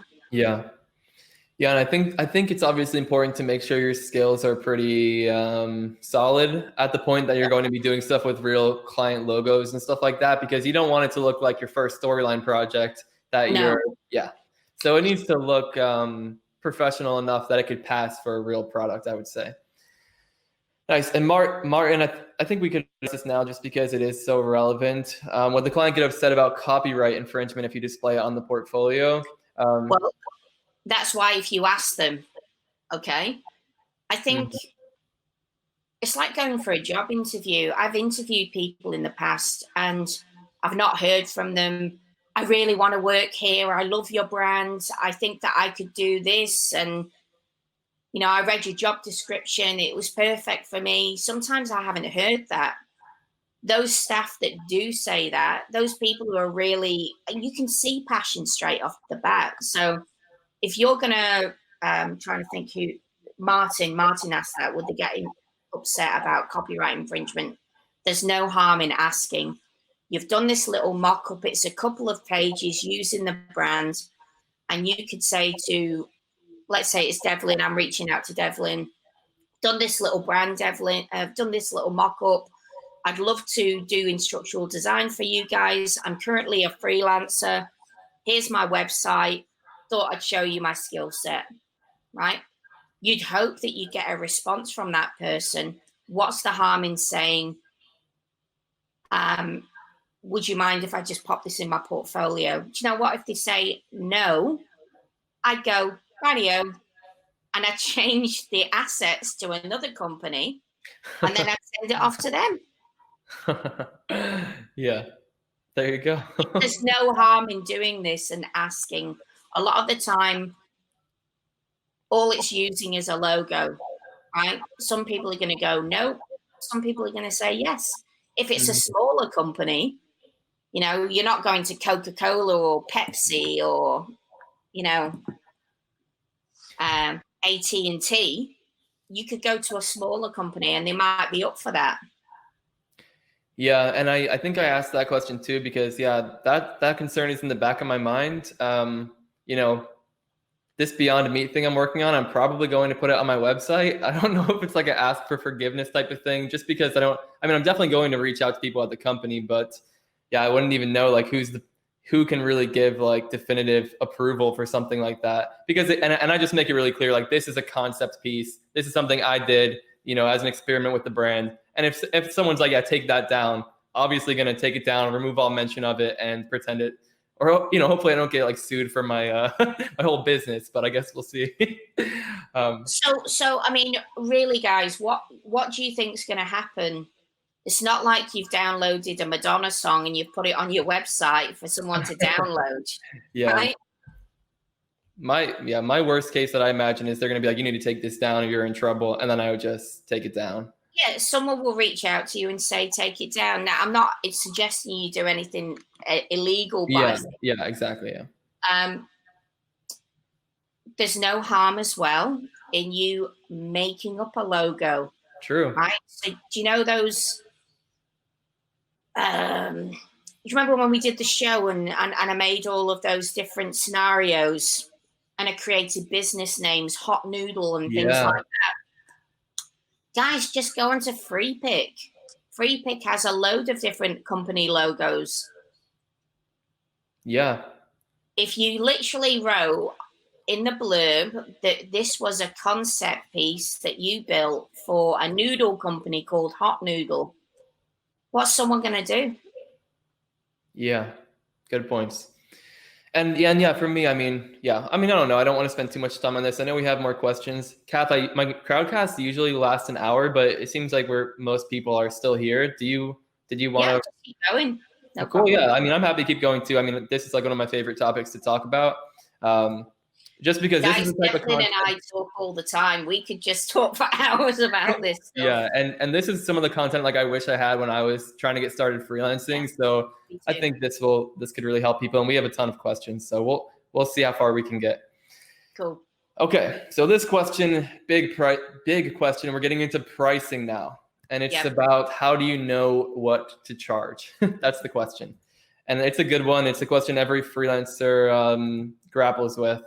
Yeah, and I think it's obviously important to make sure your skills are pretty solid at the point that you're going to be doing stuff with real client logos and stuff like that, because you don't want it to look like your first storyline project that No. yeah. So it needs to look professional enough that it could pass for a real product, I would say. Nice. And Martin, I think we could address this now just because it is so relevant. Would the client get upset about copyright infringement if you display it on the portfolio? Well, that's why if you ask them, okay, I think it's like going for a job interview. I've interviewed people in the past and I've not heard from them. I really want to work here. I love your brand. I think that I could do this. And, you know, I read your job description. It was perfect for me. Sometimes I haven't heard that. Those staff that do say that, those people who are really, and you can see passion straight off the bat. So if you're going to, trying to think who, Martin asked that, would they get upset about copyright infringement? There's no harm in asking. You've done this little mock-up. It's a couple of pages using the brand. And you could say to, let's say it's Devlin. I'm reaching out to Devlin. Done this little brand, Devlin. I've done this little mock-up. I'd love to do instructional design for you guys. I'm currently a freelancer. Here's my website. Thought I'd show you my skill set, right? You'd hope that you get a response from that person. What's the harm in saying, would you mind if I just pop this in my portfolio? Do you know what? If they say no, I'd go, radio, and I'd change the assets to another company, and then I'd send it off to them. Yeah, there you go. There's no harm in doing this and asking. A lot of the time, all it's using is a logo, right? Some people are going to go no. Some people are going to say yes. If it's a smaller company, you know, you're not going to Coca-Cola or Pepsi or, you know, AT&T. You could go to a smaller company and they might be up for that. Yeah, and I think I asked that question too because, yeah, that concern is in the back of my mind. You know, this Beyond Meat thing I'm working on, I'm probably going to put it on my website. I don't know if it's like an ask for forgiveness type of thing, just because I'm definitely going to reach out to people at the company, but yeah, I wouldn't even know like who can really give like definitive approval for something like that. Because and I just make it really clear, like this is a concept piece. This is something I did, you know, as an experiment with the brand. And if someone's like, yeah, take that down, obviously going to take it down, remove all mention of it and pretend it, or, you know, hopefully I don't get like sued for my my whole business, but I guess we'll see. So I mean, really, guys, what do you think is going to happen? It's not like you've downloaded a Madonna song and you've put it on your website for someone to download. Yeah. Right? My worst case that I imagine is they're going to be like, you need to take this down or you're in trouble. And then I would just take it down. Yeah, someone will reach out to you and say, take it down. Now, I'm not suggesting you do anything illegal. Yeah, exactly. Yeah. There's no harm as well in you making up a logo. True. Right? So do you know those? You remember when we did the show and I made all of those different scenarios and I created business names, Hot Noodle and things like that. Guys, just go onto Freepik. Freepik has a load of different company logos. Yeah. If you literally wrote in the blurb that this was a concept piece that you built for a noodle company called Hot Noodle, what's someone going to do? Yeah, good points. And yeah, for me, I don't know. I don't want to spend too much time on this. I know we have more questions. Cath, my crowdcasts usually last an hour, but it seems like most people are still here. Did you want to keep going? No cool. Yeah, I'm happy to keep going too. This is like one of my favorite topics to talk about. Just because guys, this is the type of content. And I talk all the time. We could just talk for hours about this stuff. Yeah, and this is some of the content like I wish I had when I was trying to get started freelancing. Yeah, so I think this could really help people, and we have a ton of questions. So we'll see how far we can get. Cool. Okay, so this question, big question. We're getting into pricing now, and it's about how do you know what to charge? That's the question, and it's a good one. It's a question every freelancer grapples with.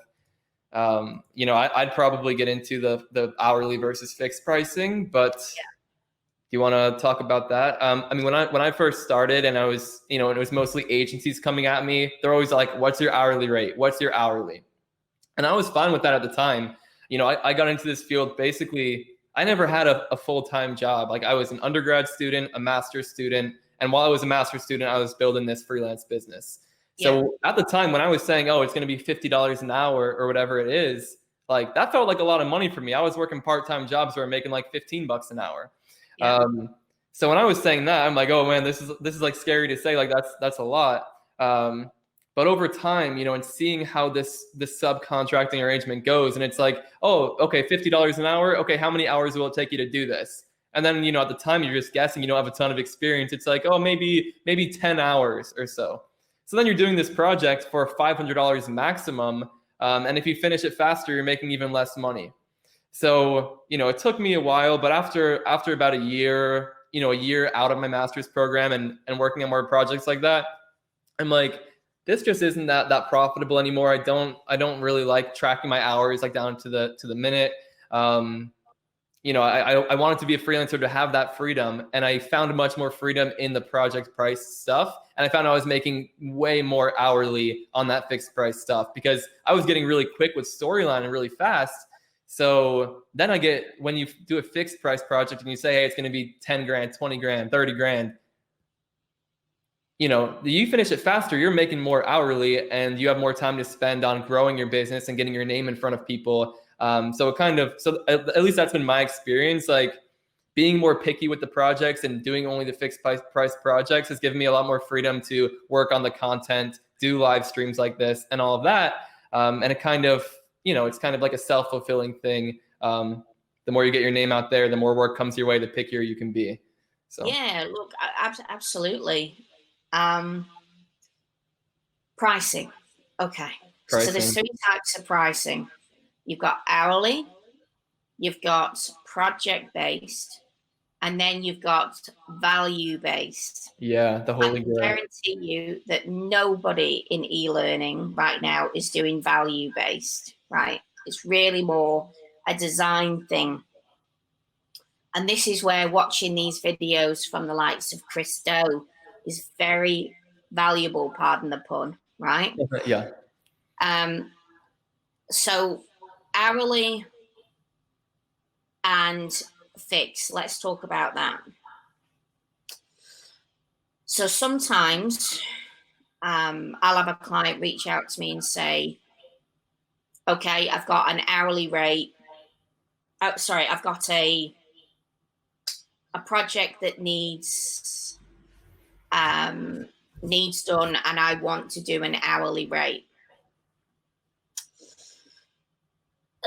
You know, I'd probably get into the hourly versus fixed pricing, but do you want to talk about that? I mean, when I first started and I was, you know, and it was mostly agencies coming at me, they're always like, what's your hourly rate? What's your hourly? And I was fine with that at the time. You know, I got into this field, basically, I never had a full-time job. Like, I was an undergrad student, a master's student. And while I was a master's student, I was building this freelance business. So at the time when I was saying, oh, it's going to be $50 an hour or whatever it is, like, that felt like a lot of money for me. I was working part-time jobs where I'm making like $15 an hour. So when I was saying that, I'm like, oh man, this is like scary to say, like that's a lot. But over time, you know, and seeing how this subcontracting arrangement goes, and it's like, oh, okay, $50 an hour. Okay, how many hours will it take you to do this? And then, you know, at the time you're just guessing, you don't have a ton of experience. It's like, oh, maybe 10 hours or so. So then you're doing this project for $500 maximum. And if you finish it faster, you're making even less money. So, you know, it took me a while, but after about a year, you know, a year out of my master's program and working on more projects like that, I'm like, this just isn't that profitable anymore. I don't really like tracking my hours like down to the minute. You know, I wanted to be a freelancer to have that freedom, and I found much more freedom in the project price stuff. And I found I was making way more hourly on that fixed price stuff because I was getting really quick with storyline and really fast. So then when you do a fixed price project and you say, hey, it's going to be 10 grand, 20 grand, 30 grand, you know, you finish it faster, you're making more hourly and you have more time to spend on growing your business and getting your name in front of people. So at least that's been my experience. Like, being more picky with the projects and doing only the fixed price projects has given me a lot more freedom to work on the content, do live streams like this and all of that. And it kind of, you know, it's kind of like a self-fulfilling thing. The more you get your name out there, the more work comes your way, the pickier you can be. So yeah, look, absolutely. Pricing. Okay. So there's 3 types of pricing. You've got hourly, you've got project-based, and then you've got value-based. Yeah, the holy grail. I guarantee you that nobody in e-learning right now is doing value-based, right? It's really more a design thing. And this is where watching these videos from the likes of Chris Do is very valuable, pardon the pun, right? Yeah. So hourly and fixed, let's talk about that. So sometimes I'll have a client reach out to me and say, okay, I've got an hourly rate. Oh, sorry, I've got a project that needs done and I want to do an hourly rate.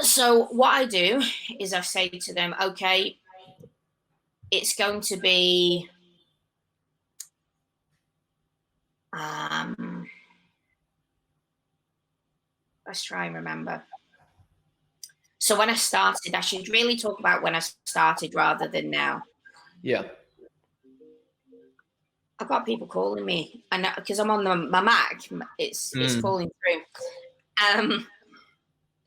So what I do is I say to them, okay, it's going to be let's try and remember. So when I started, I should really talk about when I started rather than now. Yeah. I've got people calling me, and because I'm on my Mac, it's calling through.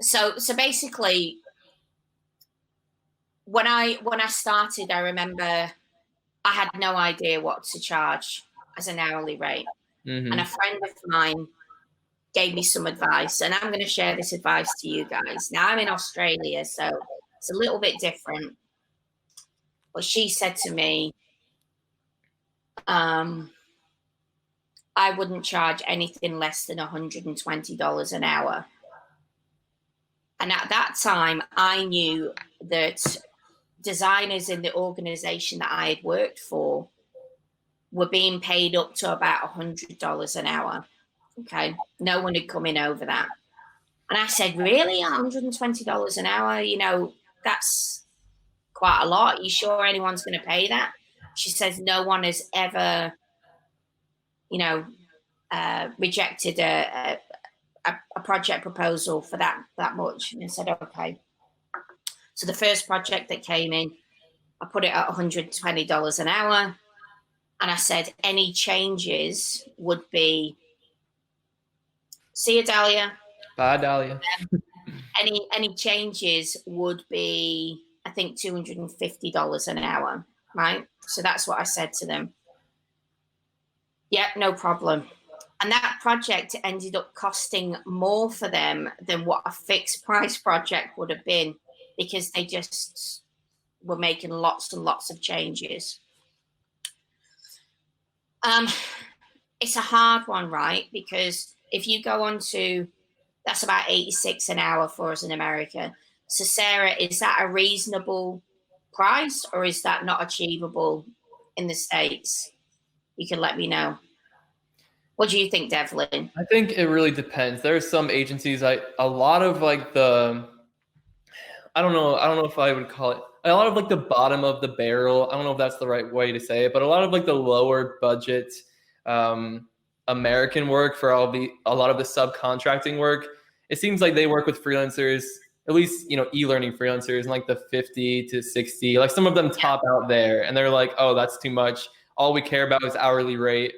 So basically, when I started, I remember I had no idea what to charge as an hourly rate, and a friend of mine gave me some advice, and I'm going to share this advice to you guys. Now, I'm in Australia, so it's a little bit different. But she said to me, I wouldn't charge anything less than $120 an hour. And at that time, I knew that designers in the organization that I had worked for were being paid up to about $100 an hour. Okay. No one had come in over that. And I said, really? $120 an hour? You know, that's quite a lot. Are you sure anyone's going to pay that? She says, no one has ever, you know, rejected a project proposal for that much. And I said, okay. So the first project that came in, I put it at $120 an hour. And I said, any changes would be, see you, Dahlia. Bye, Dahlia. any changes would be, I think, $250 an hour, right? So that's what I said to them. Yeah, no problem. And that project ended up costing more for them than what a fixed price project would have been, because they just were making lots and lots of changes. It's a hard one, right? Because if you go on to, that's about 86 an hour for us in America. So Sarah, is that a reasonable price, or is that not achievable in the States? You can let me know. What do you think, Devlin? I think it really depends. There are some agencies, a lot of like the, I don't know if I would call it, a lot of like the bottom of the barrel. I don't know if that's the right way to say it, but a lot of like the lower budget American work for a lot of the subcontracting work, it seems like they work with freelancers, at least, e-learning freelancers, in like the 50 to 60, like some of them top out there, and they're like, oh, that's too much. All we care about is hourly rate.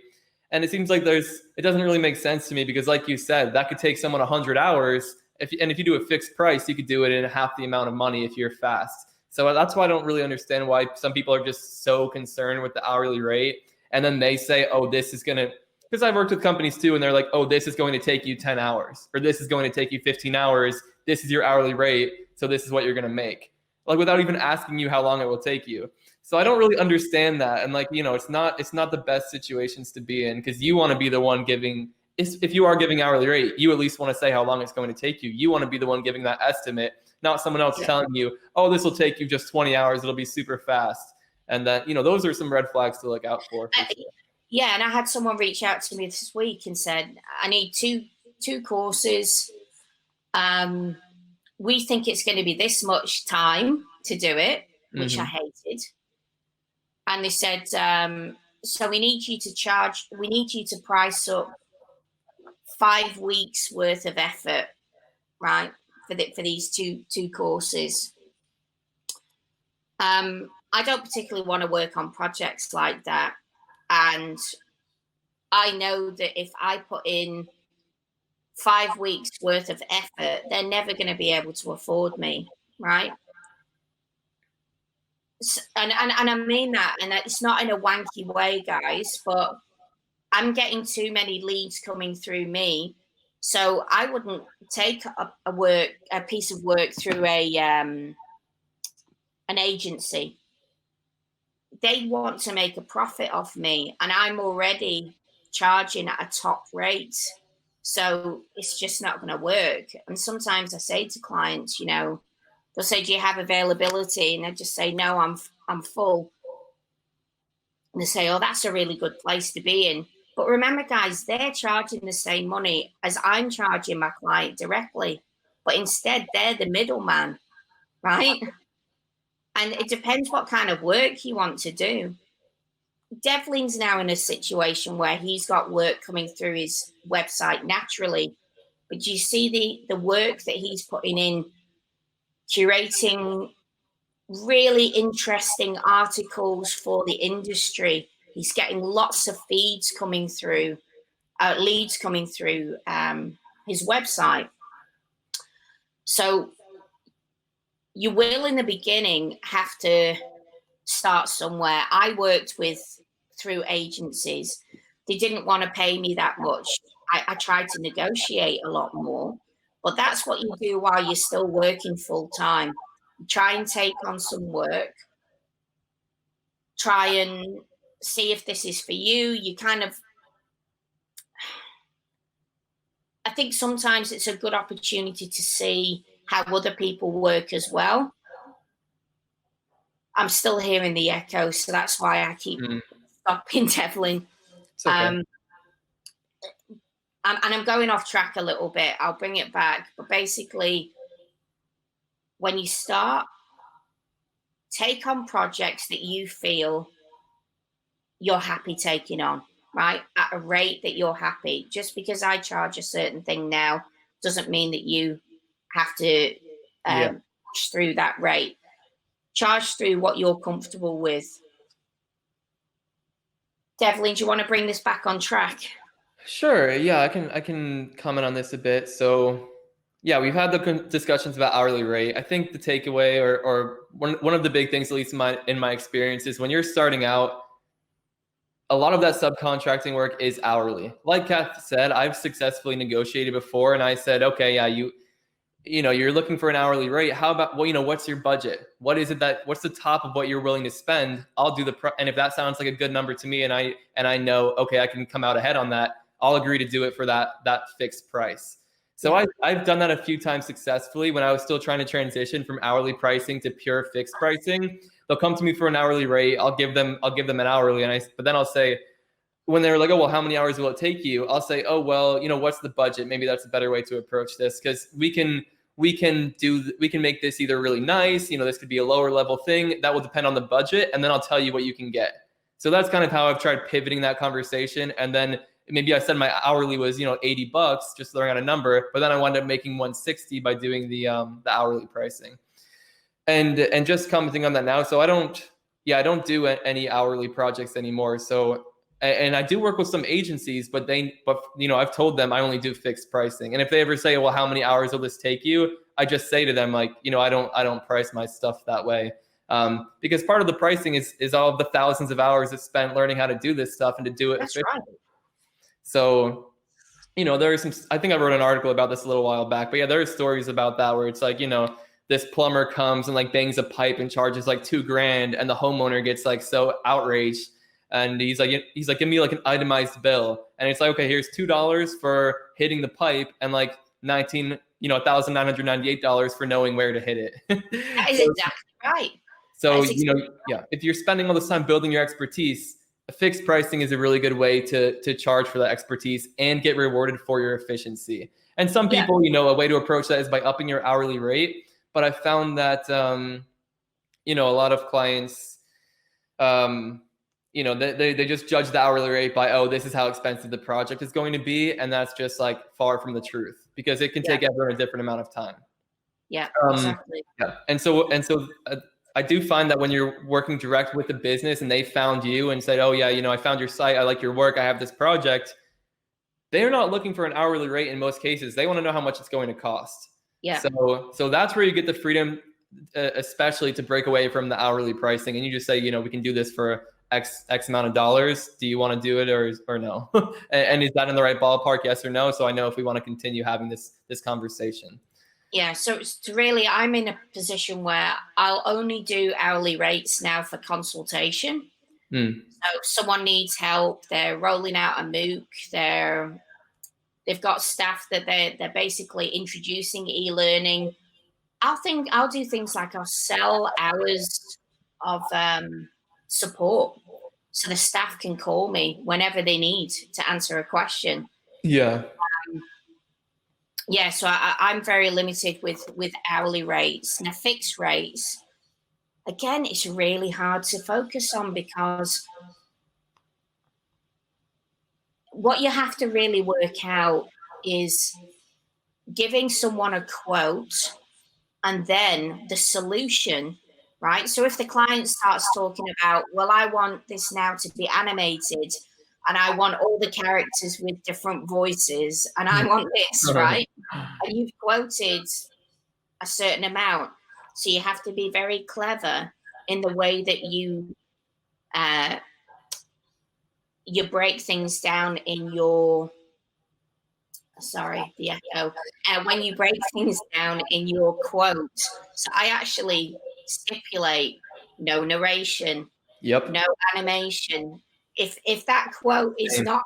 And it seems like it doesn't really make sense to me, because like you said, that could take someone 100 hours. If you do a fixed price, you could do it in half the amount of money if you're fast. So that's why I don't really understand why some people are just so concerned with the hourly rate. And then they say, oh, this is going to, because I've worked with companies too, and they're like, oh, this is going to take you 10 hours, or this is going to take you 15 hours. This is your hourly rate. So this is what you're going to make, like without even asking you how long it will take you. So I don't really understand that. And like, it's not the best situations to be in, because you want to be the one giving, if you are giving hourly rate, you at least want to say how long it's going to take you. You want to be the one giving that estimate, not someone else telling you, oh, this will take you just 20 hours. It'll be super fast. And then, those are some red flags to look out for sure. Yeah. And I had someone reach out to me this week and said, I need two courses. We think it's going to be this much time to do it, which I hated. And they said, so we need you to price up 5 weeks worth of effort, right? For these two courses. I don't particularly want to work on projects like that. And I know that if I put in 5 weeks worth of effort, they're never going to be able to afford me, right? And I mean that, and it's not in a wanky way, guys, but I'm getting too many leads coming through me, so I wouldn't take a piece of work through an agency. They want to make a profit off me, and I'm already charging at a top rate, so it's just not going to work. And sometimes I say to clients, they'll say, do you have availability? And I just say, no, I'm full. And they say, oh, that's a really good place to be in. But remember, guys, they're charging the same money as I'm charging my client directly. But instead, they're the middleman, right? And it depends what kind of work you want to do. Devlin's now in a situation where he's got work coming through his website naturally. But you see the work that he's putting in, curating really interesting articles for the industry. He's getting lots of leads coming through his website. So you will, in the beginning, have to start somewhere. I worked through agencies. They didn't want to pay me that much. I tried to negotiate a lot more, but that's what you do while you're still working full time. Try and take on some work. Try and see if this is for you. I think sometimes it's a good opportunity to see how other people work as well. I'm still hearing the echo, so that's why I keep stopping, Devlin. Okay. And I'm going off track a little bit. I'll bring it back. But basically, when you start, take on projects that you feel you're happy taking on, right? At a rate that you're happy. Just because I charge a certain thing now doesn't mean that you have to push through that rate. Charge through what you're comfortable with. Devlin, do you want to bring this back on track? Sure. Yeah, I can comment on this a bit. So, Yeah, we've had the discussions about hourly rate. I think the takeaway or one of the big things, at least in my experience, is when you're starting out, a lot of that subcontracting work is hourly. Like Cath said, I've successfully negotiated before, and I said, okay, yeah, you're looking for an hourly rate. How about, well, what's your budget? What's the top of what you're willing to spend? I'll do and if that sounds like a good number to me, and I know, okay, I can come out ahead on that, I'll agree to do it for that fixed price. So I've done that a few times successfully when I was still trying to transition from hourly pricing to pure fixed pricing. They'll come to me for an hourly rate. I'll give them an hourly, but then I'll say, when they're like, oh, well, how many hours will it take you? I'll say, oh, well, what's the budget? Maybe that's a better way to approach this, because we can make this either really nice. This could be a lower level thing that will depend on the budget. And then I'll tell you what you can get. So that's kind of how I've tried pivoting that conversation. And then maybe I said my hourly was, $80, just throwing out a number, but then I wound up making $160 by doing the hourly pricing. And just commenting on that now. So I don't do any hourly projects anymore. So, and I do work with some agencies, but I've told them I only do fixed pricing. And if they ever say, well, how many hours will this take you? I just say to them, like, I don't price my stuff that way. Because part of the pricing is all of the thousands of hours it's spent learning how to do this stuff and to do it efficiently. Right. So, there are I think I wrote an article about this a little while back, but yeah, there are stories about that where it's like, this plumber comes and like bangs a pipe and charges like $2,000, and the homeowner gets like so outraged, and he's like, give me like an itemized bill, and it's like, okay, here's $2 for hitting the pipe and like $1,998 for knowing where to hit it. That is exactly right. So if you're spending all this time building your expertise, fixed pricing is a really good way to charge for that expertise and get rewarded for your efficiency. And some people, a way to approach that is by upping your hourly rate. But I found that, a lot of clients, they just judge the hourly rate by, oh, this is how expensive the project is going to be. And that's just like far from the truth, because it can take everyone a different amount of time. Yeah, exactly. Yeah. And so I do find that when you're working direct with the business and they found you and said, oh yeah, I found your site, I like your work, I have this project, they're not looking for an hourly rate in most cases. They want to know how much it's going to cost. Yeah. So that's where you get the freedom, especially to break away from the hourly pricing. And you just say, we can do this for X amount of dollars. Do you want to do it or no? and is that in the right ballpark? Yes or no? So I know if we want to continue having this conversation. Yeah. So it's really, I'm in a position where I'll only do hourly rates now for consultation. So if someone needs help, they're rolling out a MOOC, they've got staff that they're basically introducing eLearning. I'll do things like I'll sell hours of support, so the staff can call me whenever they need to answer a question. Yeah. So I'm very limited with hourly rates. Now, fixed rates, again, it's really hard to focus on, because what you have to really work out is giving someone a quote and then the solution, right? So if the client starts talking about, well, I want this now to be animated, and I want all the characters with different voices, and I want this, right? And you've quoted a certain amount. So you have to be very clever in the way that you break things down in your, when you break things down in your quote. So I actually stipulate no narration, no animation. If that quote is not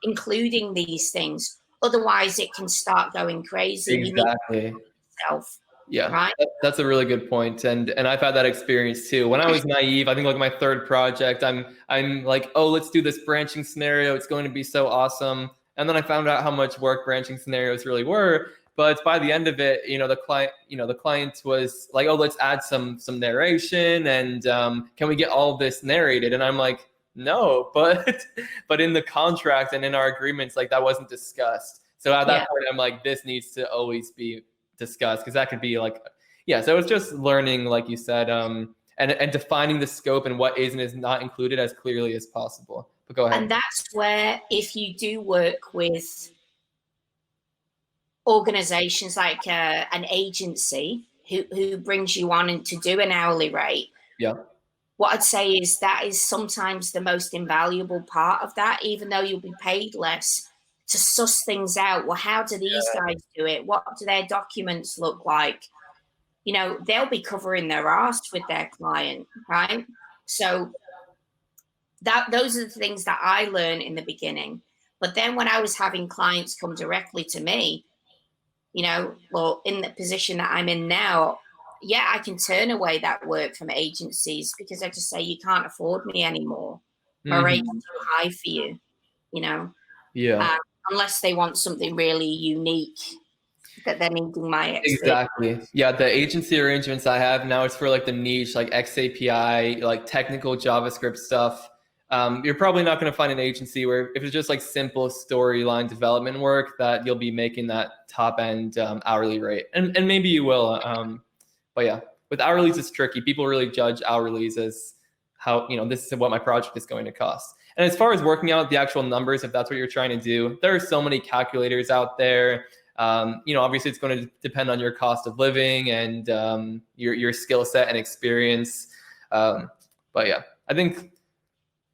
including these things, otherwise it can start going crazy. Exactly. You need yourself. Yeah, right? That's a really good point. And I've had that experience too. When I was naive, I think like my third project, I'm like, oh, let's do this branching scenario. It's going to be so awesome. And then I found out how much work branching scenarios really were. But by the end of it, the client was like, oh, let's add some narration, and can we get all of this narrated? And I'm like, no, but in the contract and in our agreements, like that wasn't discussed. So at that point, I'm like, this needs to always be discussed, because that could be like, so it's just learning, like you said, and defining the scope and what is and is not included as clearly as possible. But go ahead. And that's where, if you do work with organizations like an agency who brings you on and to do an hourly rate, Yeah. what I'd say is that is sometimes the most invaluable part of that, even though you'll be paid less, to suss things out. Well, how do these guys do it? What do their documents look like? You know, they'll be covering their ass with their client, right? So those are the things that I learned in the beginning. But then when I was having clients come directly to me, you know, well, in the position that I'm in now, yeah, I can turn away that work from agencies because I just say, you can't afford me anymore. My rate's too high for you, you know? Yeah. Unless they want something really unique that they're needing my expertise. Exactly. Yeah, the agency arrangements I have now, it's for like the niche, like XAPI, like technical JavaScript stuff. You're probably not going to find an agency where if it's just like simple storyline development work that you'll be making that top end hourly rate. And maybe you will. But yeah, with hourlies, it's tricky. People really judge hourlies as how, you know, this is what my project is going to cost. And as far as working out the actual numbers, if that's what you're trying to do, there are so many calculators out there. You know, obviously it's going to depend on your cost of living and your skill set and experience. But yeah, I think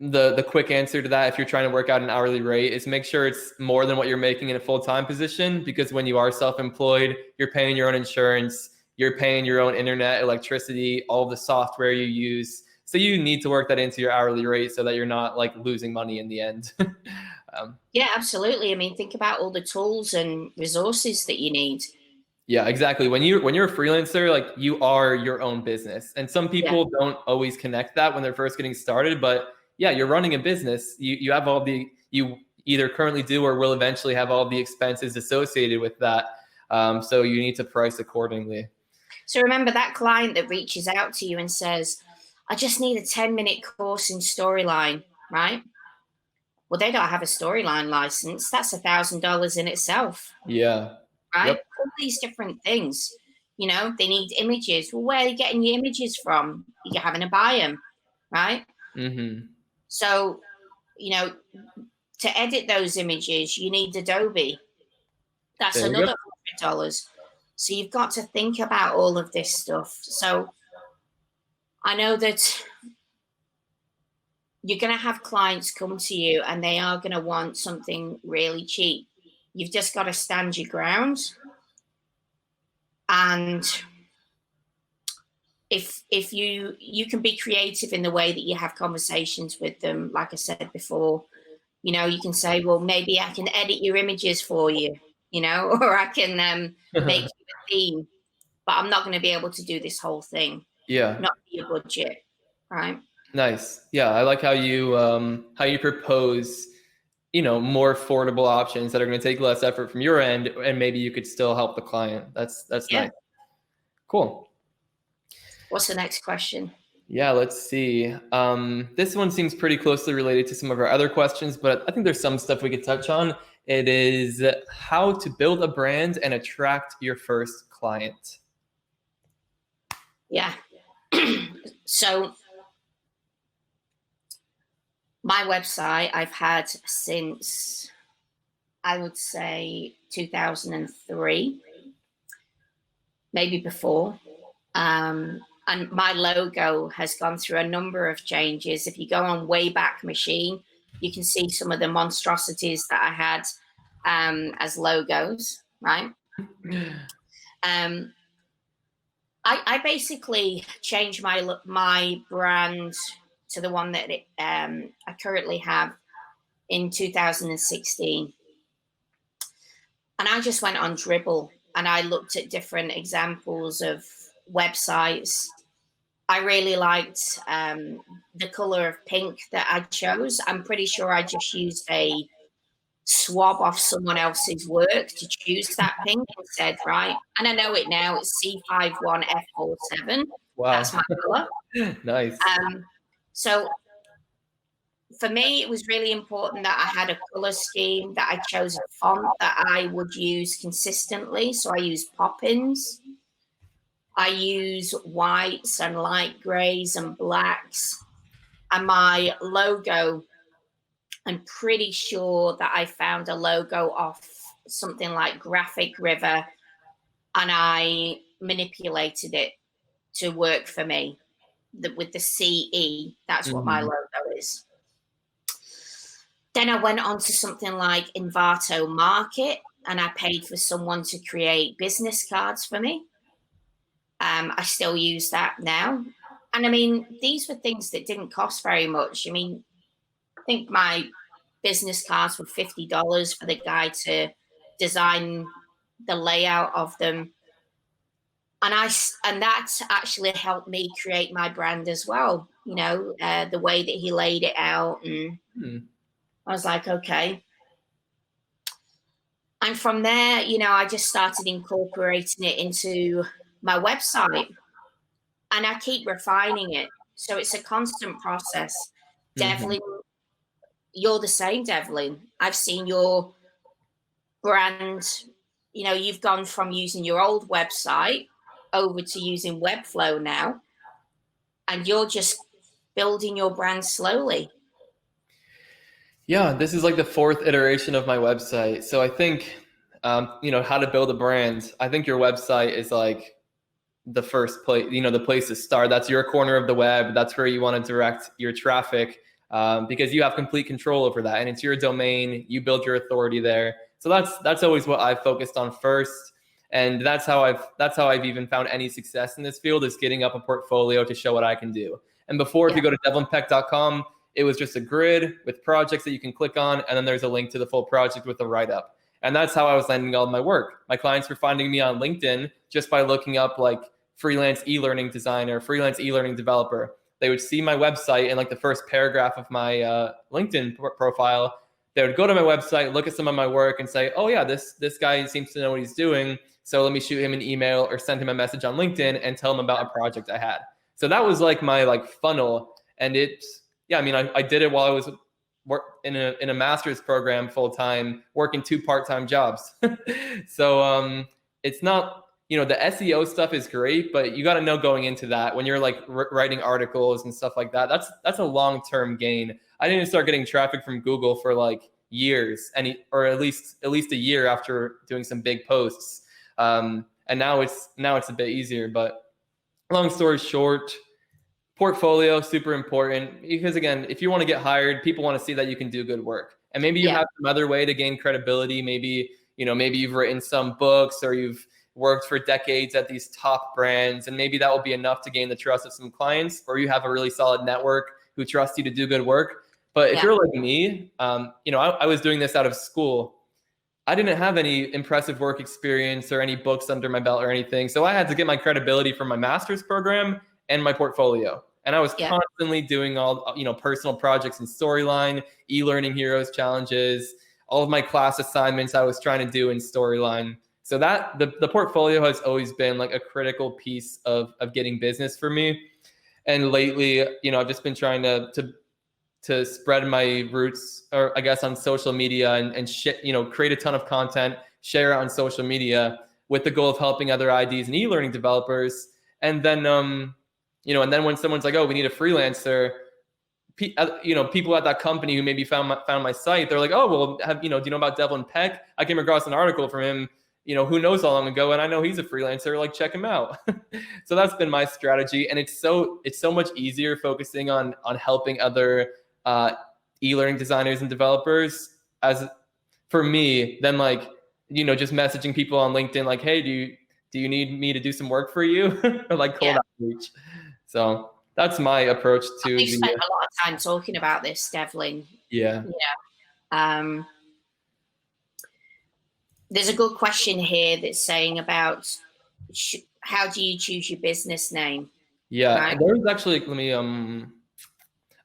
the quick answer to that, if you're trying to work out an hourly rate, is make sure it's more than what you're making in a full-time position, because when you are self-employed, you're paying your own insurance, you're paying your own internet, electricity, all of the software you use. So you need to work that into your hourly rate so that you're not like losing money in the end. Yeah, absolutely. I mean, think about all the tools and resources that you need. Yeah, exactly. When you're a freelancer, like you are your own business. And some people don't always connect that when they're first getting started, but yeah, you're running a business. You have you either currently do or will eventually have all the expenses associated with that. So you need to price accordingly. So remember that client that reaches out to you and says, I just need a 10-minute course in storyline, right? Well, they don't have a storyline license. That's $1,000 in itself. Yeah. Right? Yep. All these different things. You know, they need images. Well, where are you getting your images from? You're having to buy them, right? Mm-hmm. So, you know, to edit those images, you need Adobe. That's another $100. So you've got to think about all of this stuff. So I know that you're going to have clients come to you and they are going to want something really cheap. You've just got to stand your ground. And if you can be creative in the way that you have conversations with them, like I said before, you know, you can say, well, maybe I can edit your images for you, you know, or I can make you a theme, but I'm not going to be able to do this whole thing. Yeah. Not for your budget, right? Nice. Yeah, I like how you propose, you know, more affordable options that are going to take less effort from your end, and maybe you could still help the client. That's nice. Cool. What's the next question? Yeah, let's see. This one seems pretty closely related to some of our other questions, but I think there's some stuff we could touch on. It is how to build a brand and attract your first client. Yeah. So my website I've had since, I would say, 2003, maybe before. And my logo has gone through a number of changes. If you go on Wayback Machine, you can see some of the monstrosities that I had as logos, right? I basically changed my brand to the one that I currently have in 2016. And I just went on Dribble and I looked at different examples of websites. I really liked the color of pink that I chose. I'm pretty sure I just used a swab off someone else's work to choose that pink and said, right, and I know it now, it's C51F47. Wow. That's my color. Nice. So for me, it was really important that I had a color scheme, that I chose a font that I would use consistently. So I use Poppins. I use whites and light grays and blacks. And my logo, I'm pretty sure that I found a logo off something like Graphic River, and I manipulated it to work for me with the CE. That's what my logo is. Then I went on to something like Envato Market, and I paid for someone to create business cards for me. I still use that now. And I mean, these were things that didn't cost very much. I mean, I think my business cards were $50 for the guy to design the layout of them. And that actually helped me create my brand as well. You know, the way that he laid it out, and I was like, okay. And from there, you know, I just started incorporating it into my website, and I keep refining it. So it's a constant process. Devlin, you're the same, Devlin. I've seen your brand, you know, you've gone from using your old website over to using Webflow now, and you're just building your brand slowly. Yeah, this is like the fourth iteration of my website. So I think, you know, how to build a brand. I think your website is like the first place, you know, the place to start. That's your corner of the web. That's where you want to direct your traffic, because you have complete control over that, and it's your domain. You build your authority there. So that's always what I've focused on first. And that's how I've even found any success in this field, is getting up a portfolio to show what I can do. And before, if you go to devlinpeck.com, it was just a grid with projects that you can click on, and then there's a link to the full project with a write-up. And that's how I was landing all of my work. My clients were finding me on LinkedIn just by looking up like freelance e-learning designer, freelance e-learning developer. They would see my website in like the first paragraph of my LinkedIn profile. They would go to my website, look at some of my work, and say, oh yeah, this guy seems to know what he's doing. So let me shoot him an email or send him a message on LinkedIn and tell him about a project I had. So that was like my like funnel. And I mean, I did it while I was in a master's program full-time, working 2 part-time jobs. So it's not, you know, the SEO stuff is great, but you got to know going into that, when you're like writing articles and stuff like that, that's a long-term gain. I didn't start getting traffic from Google for like years, or at least a year after doing some big posts. And now it's a bit easier, but long story short, portfolio, super important, because again, if you want to get hired, people want to see that you can do good work. And maybe you have some other way to gain credibility. Maybe you've written some books, or you've worked for decades at these top brands, and maybe that will be enough to gain the trust of some clients, or you have a really solid network who trust you to do good work. But if you're like me, you know, I was doing this out of school. I didn't have any impressive work experience or any books under my belt or anything. So I had to get my credibility from my master's program and my portfolio. And I was constantly doing all, you know, personal projects in Storyline, eLearning Heroes challenges, all of my class assignments I was trying to do in Storyline. So that the portfolio has always been like a critical piece of getting business for me. And lately, you know, I've just been trying to spread my roots, or I guess on social media, and you know, create a ton of content, share it on social media with the goal of helping other IDs and e-learning developers. And then, you know, and then when someone's like, oh, we need a freelancer, you know, people at that company who maybe found my site, they're like, oh, well, do you know about Devlin Peck? I came across an article from him, you know, who knows how long ago, and I know he's a freelancer, like check him out. So that's been my strategy. And it's so much easier focusing on helping other e-learning designers and developers, as for me, than like, you know, just messaging people on LinkedIn like, hey, do you need me to do some work for you? Or like cold outreach. So that's my approach to. We spent a lot of time talking about this, Devlin. Yeah. There's a good question here that's saying about how do you choose your business name? Yeah, right? There was actually, let me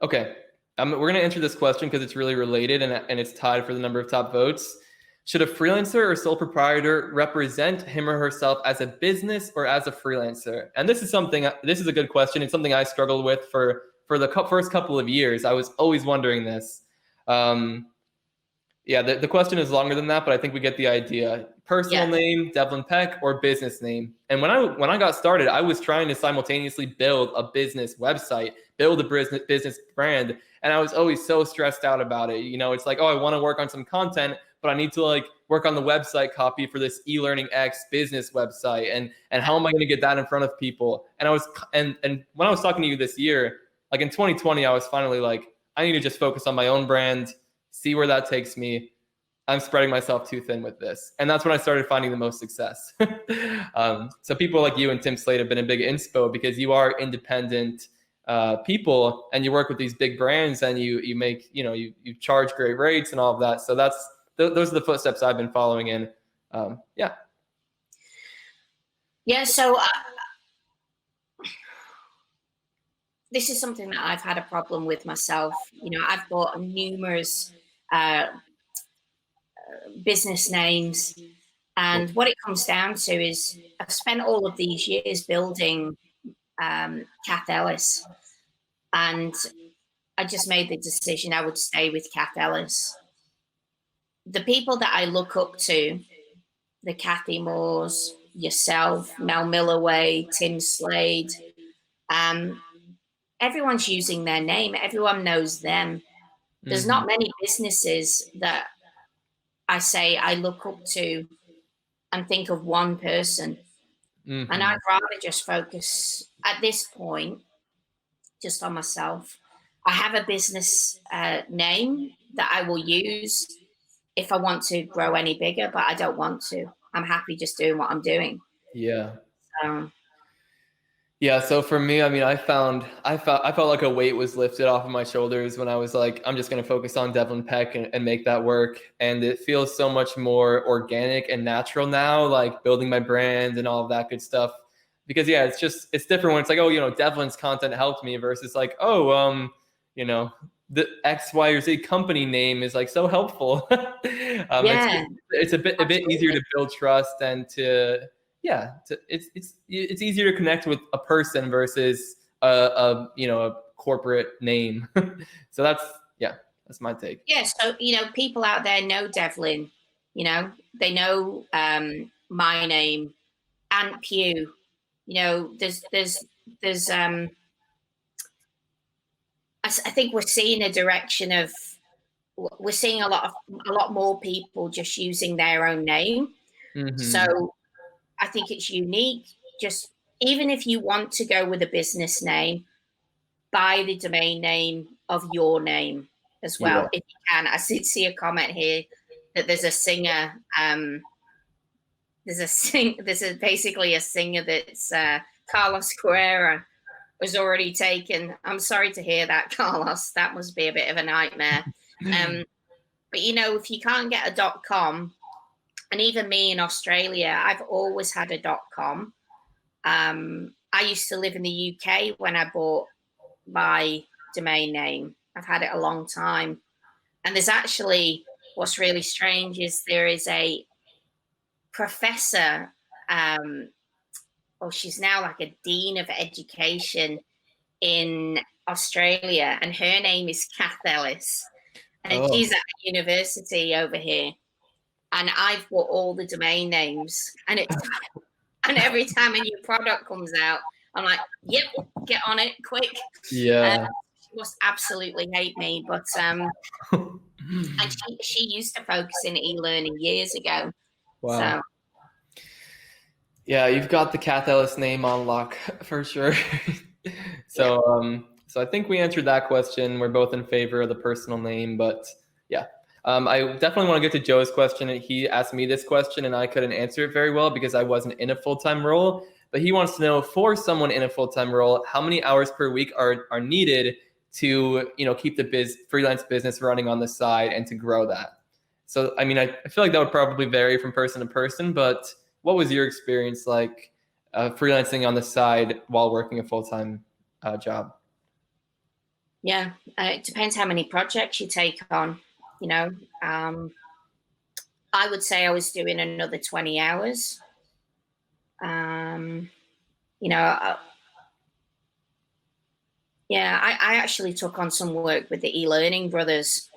okay. We're going to answer this question because it's really related, and it's tied for the number of top votes. Should a freelancer or sole proprietor represent him or herself as a business or as a freelancer? And this is a good question. It's something I struggled with for the first couple of years. I was always wondering this. The question is longer than that, but I think we get the idea. Personal name, Devlin Peck, or business name. And when I got started, I was trying to simultaneously build a business website, build a business brand. And I was always so stressed out about it. You know, it's like, oh, I want to work on some content, but I need to like work on the website copy for this eLearning X business website, and how am I going to get that in front of people? And when I was talking to you this year, like in 2020, I was finally like, I need to just focus on my own brand, see where that takes me. I'm spreading myself too thin with this. And that's when I started finding the most success. So people like you and Tim Slade have been a big inspo, because you are independent people, and you work with these big brands, and you make, you charge great rates and all of that. So those are the footsteps I've been following in. Yeah. So this is something that I've had a problem with myself. I've bought numerous business names, and what it comes down to is I've spent all of these years building Cath Ellis, and I just made the decision I would stay with Cath Ellis. The people that I look up to, the Kathy Moores, yourself, Mel Milloway, Tim Slade, everyone's using their name. Everyone knows them. There's not many businesses that I say I look up to and think of one person. And I'd rather just focus at this point just on myself. I have a business name that I will use if I want to grow any bigger, but I don't want to. I'm happy just doing what I'm doing. Yeah. Yeah. So for me, I felt like a weight was lifted off of my shoulders when I was like, I'm just going to focus on Devlin Peck and make that work. And it feels so much more organic and natural now, like building my brand and all of that good stuff. Because yeah, it's different when it's like, oh, Devlin's content helped me, versus like, oh, the X, Y, or Z company name is like so helpful. It's a bit easier to build trust, and it's easier to connect with a person versus a corporate name. So that's my take. Yeah. So, people out there know Devlin, they know my name, Ant Pugh, I think we're seeing a direction of, we're seeing a lot more people just using their own name. So I think it's unique. Just even if you want to go with a business name, buy the domain name of your name as well, if you can. I see a comment here that there's a singer. There's basically a singer that's Carlos Carrera was already taken. I'm sorry to hear that, Carlos. That must be a bit of a nightmare. But if you can't get a .com, and even me in Australia, I've always had a .com. I used to live in the UK when I bought my domain name. I've had it a long time. And there's actually, what's really strange is there is a professor, she's now like a dean of education in Australia, and her name is Cath Ellis, and she's at a university over here. And I've bought all the domain names, and every time a new product comes out, I'm like, yep, get on it quick. Yeah. She must absolutely hate me, but and she used to focus in eLearning years ago. Wow. So. Yeah, you've got the Cath Ellis name on lock for sure. So I think we answered that question. We're both in favor of the personal name, but yeah. I definitely want to get to Joe's question. He asked me this question and I couldn't answer it very well because I wasn't in a full-time role. But he wants to know, for someone in a full-time role, how many hours per week are needed to keep the freelance business running on the side and to grow that. So I feel like that would probably vary from person to person. But what was your experience like freelancing on the side while working a full-time job? Yeah, it depends how many projects you take on. I would say I was doing another 20 hours. I actually took on some work with the eLearning brothers,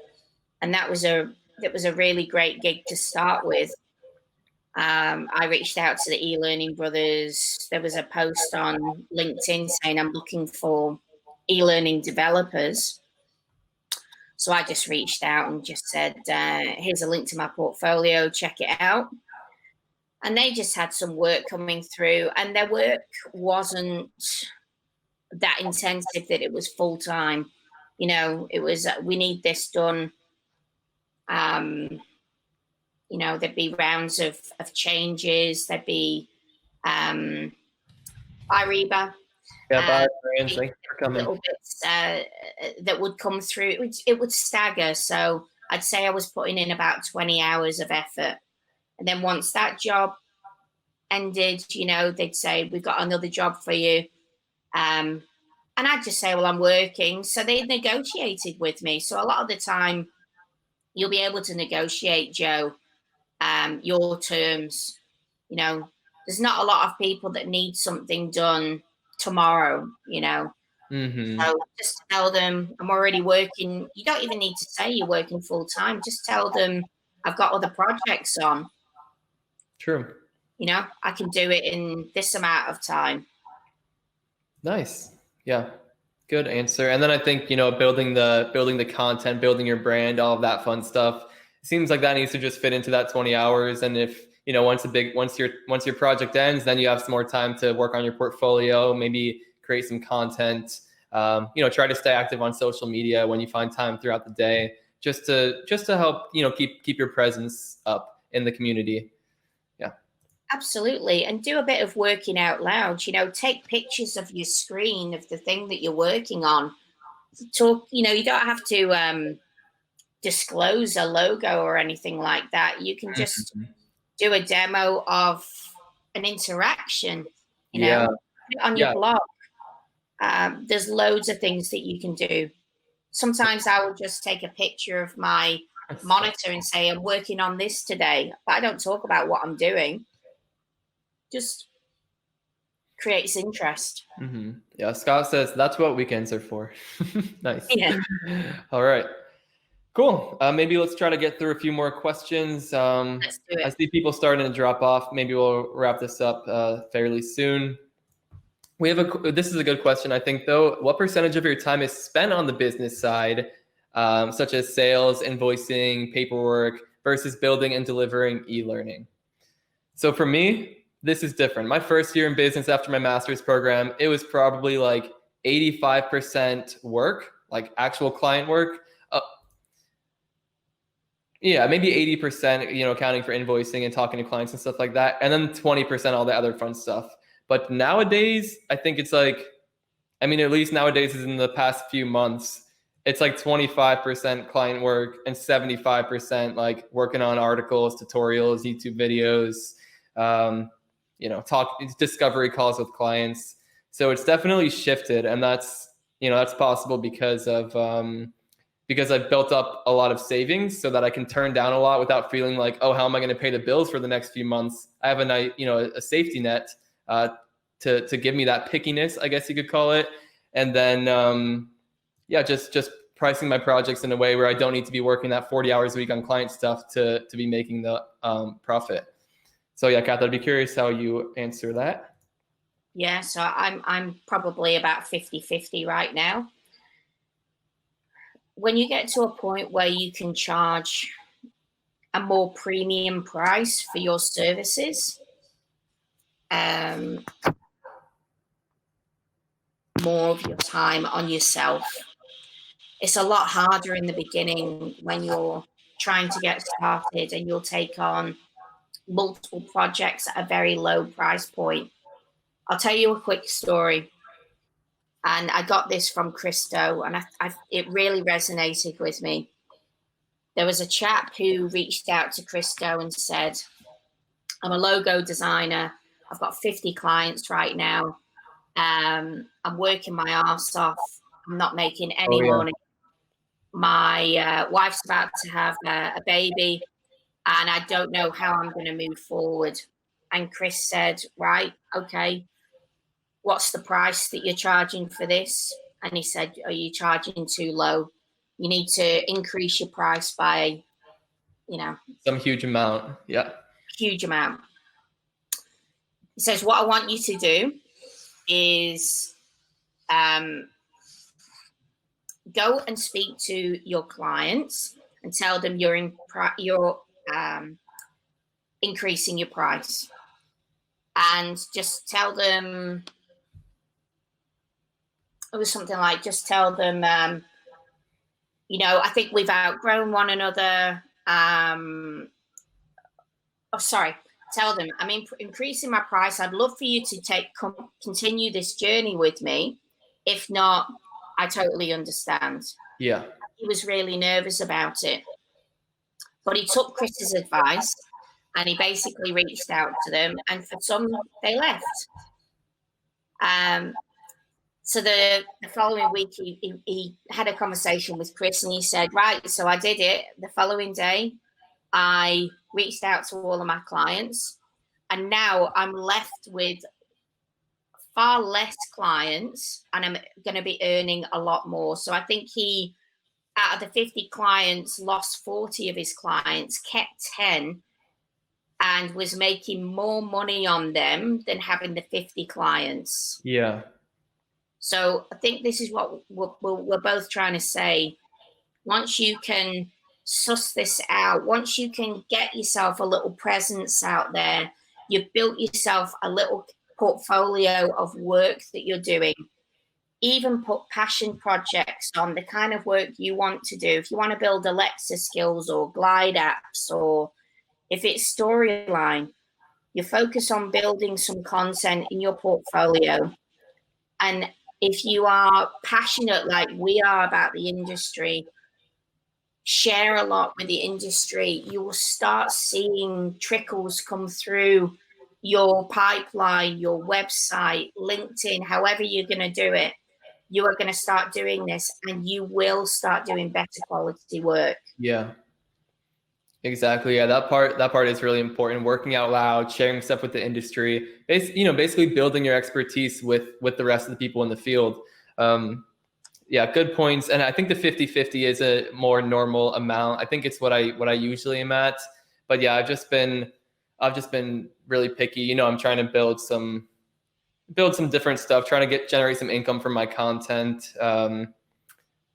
and that was a really great gig to start with. I reached out to the eLearning brothers. There was a post on LinkedIn saying I'm looking for eLearning developers. So I just reached out and just said, here's a link to my portfolio, check it out. And they just had some work coming through, and their work wasn't that intensive that it was full time. You know, it was, we need this done. You know, there'd be rounds of changes. There'd be, bye, Reba. Yeah, bye, Brian. Thanks for coming. Little bits that would come through. It would stagger. So I'd say I was putting in about 20 hours of effort. And then once that job ended, you know, they'd say, we've got another job for you. And I'd just say, well, I'm working. So they negotiated with me. So a lot of the time, you'll be able to negotiate, Joe, your terms. You know, there's not a lot of people that need something done tomorrow, you know. So just tell them I'm already working. You don't even need to say you're working full time. Just tell them I've got other projects on. True. You know, I can do it in this amount of time. Nice. Yeah. Good answer. And then I think, you know, building the content, building your brand, all of that fun stuff. It seems like that needs to just fit into that 20 hours. And if, you know, once your project ends, then you have some more time to work on your portfolio, maybe create some content, you know, try to stay active on social media when you find time throughout the day, just to help, you know, keep your presence up in the community. Yeah. Absolutely. And do a bit of working out loud, you know, take pictures of your screen of the thing that you're working on. Talk, you know, you don't have to disclose a logo or anything like that. You can just do a demo of an interaction, you know, put it on your blog. There's loads of things that you can do. Sometimes I will just take a picture of my monitor and say, I'm working on this today, but I don't talk about what I'm doing. Just creates interest. Yeah, Scott says that's what weekends are for. Nice. Yeah. All right. Cool. Maybe let's try to get through a few more questions. Let's do it. I see people starting to drop off. Maybe we'll wrap this up fairly soon. This is a good question, I think, though. What percentage of your time is spent on the business side, such as sales, invoicing, paperwork, versus building and delivering e-learning? So for me, this is different. My first year in business after my master's program, it was probably like 85% work, like actual client work. Yeah, maybe 80%, you know, accounting for invoicing and talking to clients and stuff like that. And then 20% all the other fun stuff. But nowadays, I think it's like, I mean, at least nowadays is in the past few months, it's like 25% client work and 75% like working on articles, tutorials, YouTube videos, you know, discovery calls with clients. So it's definitely shifted. And that's, you know, that's possible because I've built up a lot of savings so that I can turn down a lot without feeling like, oh, how am I going to pay the bills for the next few months? I have a safety net to give me that pickiness, I guess you could call it. And then, just pricing my projects in a way where I don't need to be working that 40 hours a week on client stuff to be making the profit. So yeah, Cath, I'd be curious how you answer that. Yeah, so I'm probably about 50-50 right now. When you get to a point where you can charge a more premium price for your services, more of your time on yourself. It's a lot harder in the beginning when you're trying to get started and you'll take on multiple projects at a very low price point. I'll tell you a quick story. And I got this from Christo, and it really resonated with me. There was a chap who reached out to Christo and said, I'm a logo designer. I've got 50 clients right now. I'm working my ass off. I'm not making any money. My wife's about to have a baby, and I don't know how I'm going to move forward. And Chris said, right, okay, what's the price that you're charging for this? And he said, are you charging too low? You need to increase your price by, some huge amount. Yeah. Huge amount. He says, what I want you to do is go and speak to your clients and tell them you're increasing your price, and just tell them, it was something like, just tell them, you know, I think we've outgrown one another. Tell them, I'm increasing my price. I'd love for you to continue this journey with me. If not, I totally understand. Yeah. He was really nervous about it, but he took Chris's advice and he basically reached out to them, and for some, they left. So the following week, he had a conversation with Chris, and he said, right, so I did it. The following day, I reached out to all of my clients, and now I'm left with far less clients, and I'm going to be earning a lot more. So I think he, out of the 50 clients, lost 40 of his clients, kept 10, and was making more money on them than having the 50 clients. Yeah. So I think this is what we're both trying to say. Once you can suss this out, once you can get yourself a little presence out there, you've built yourself a little portfolio of work that you're doing. Even put passion projects on, the kind of work you want to do. If you want to build Alexa skills or Glide apps, or if it's storyline, you focus on building some content in your portfolio. And if you are passionate like we are about the industry, share a lot with the industry, you will start seeing trickles come through your pipeline, your website, LinkedIn, however you're going to do it. You are going to start doing this, and you will start doing better quality work. Yeah. Exactly. Yeah, that part is really important. Working out loud, sharing stuff with the industry, basically building your expertise with the rest of the people in the field. Yeah, good points. And I think the 50-50 is a more normal amount. I think it's what I usually am at. But yeah, I've just been really picky. You know, I'm trying to build some different stuff, trying to generate some income from my content.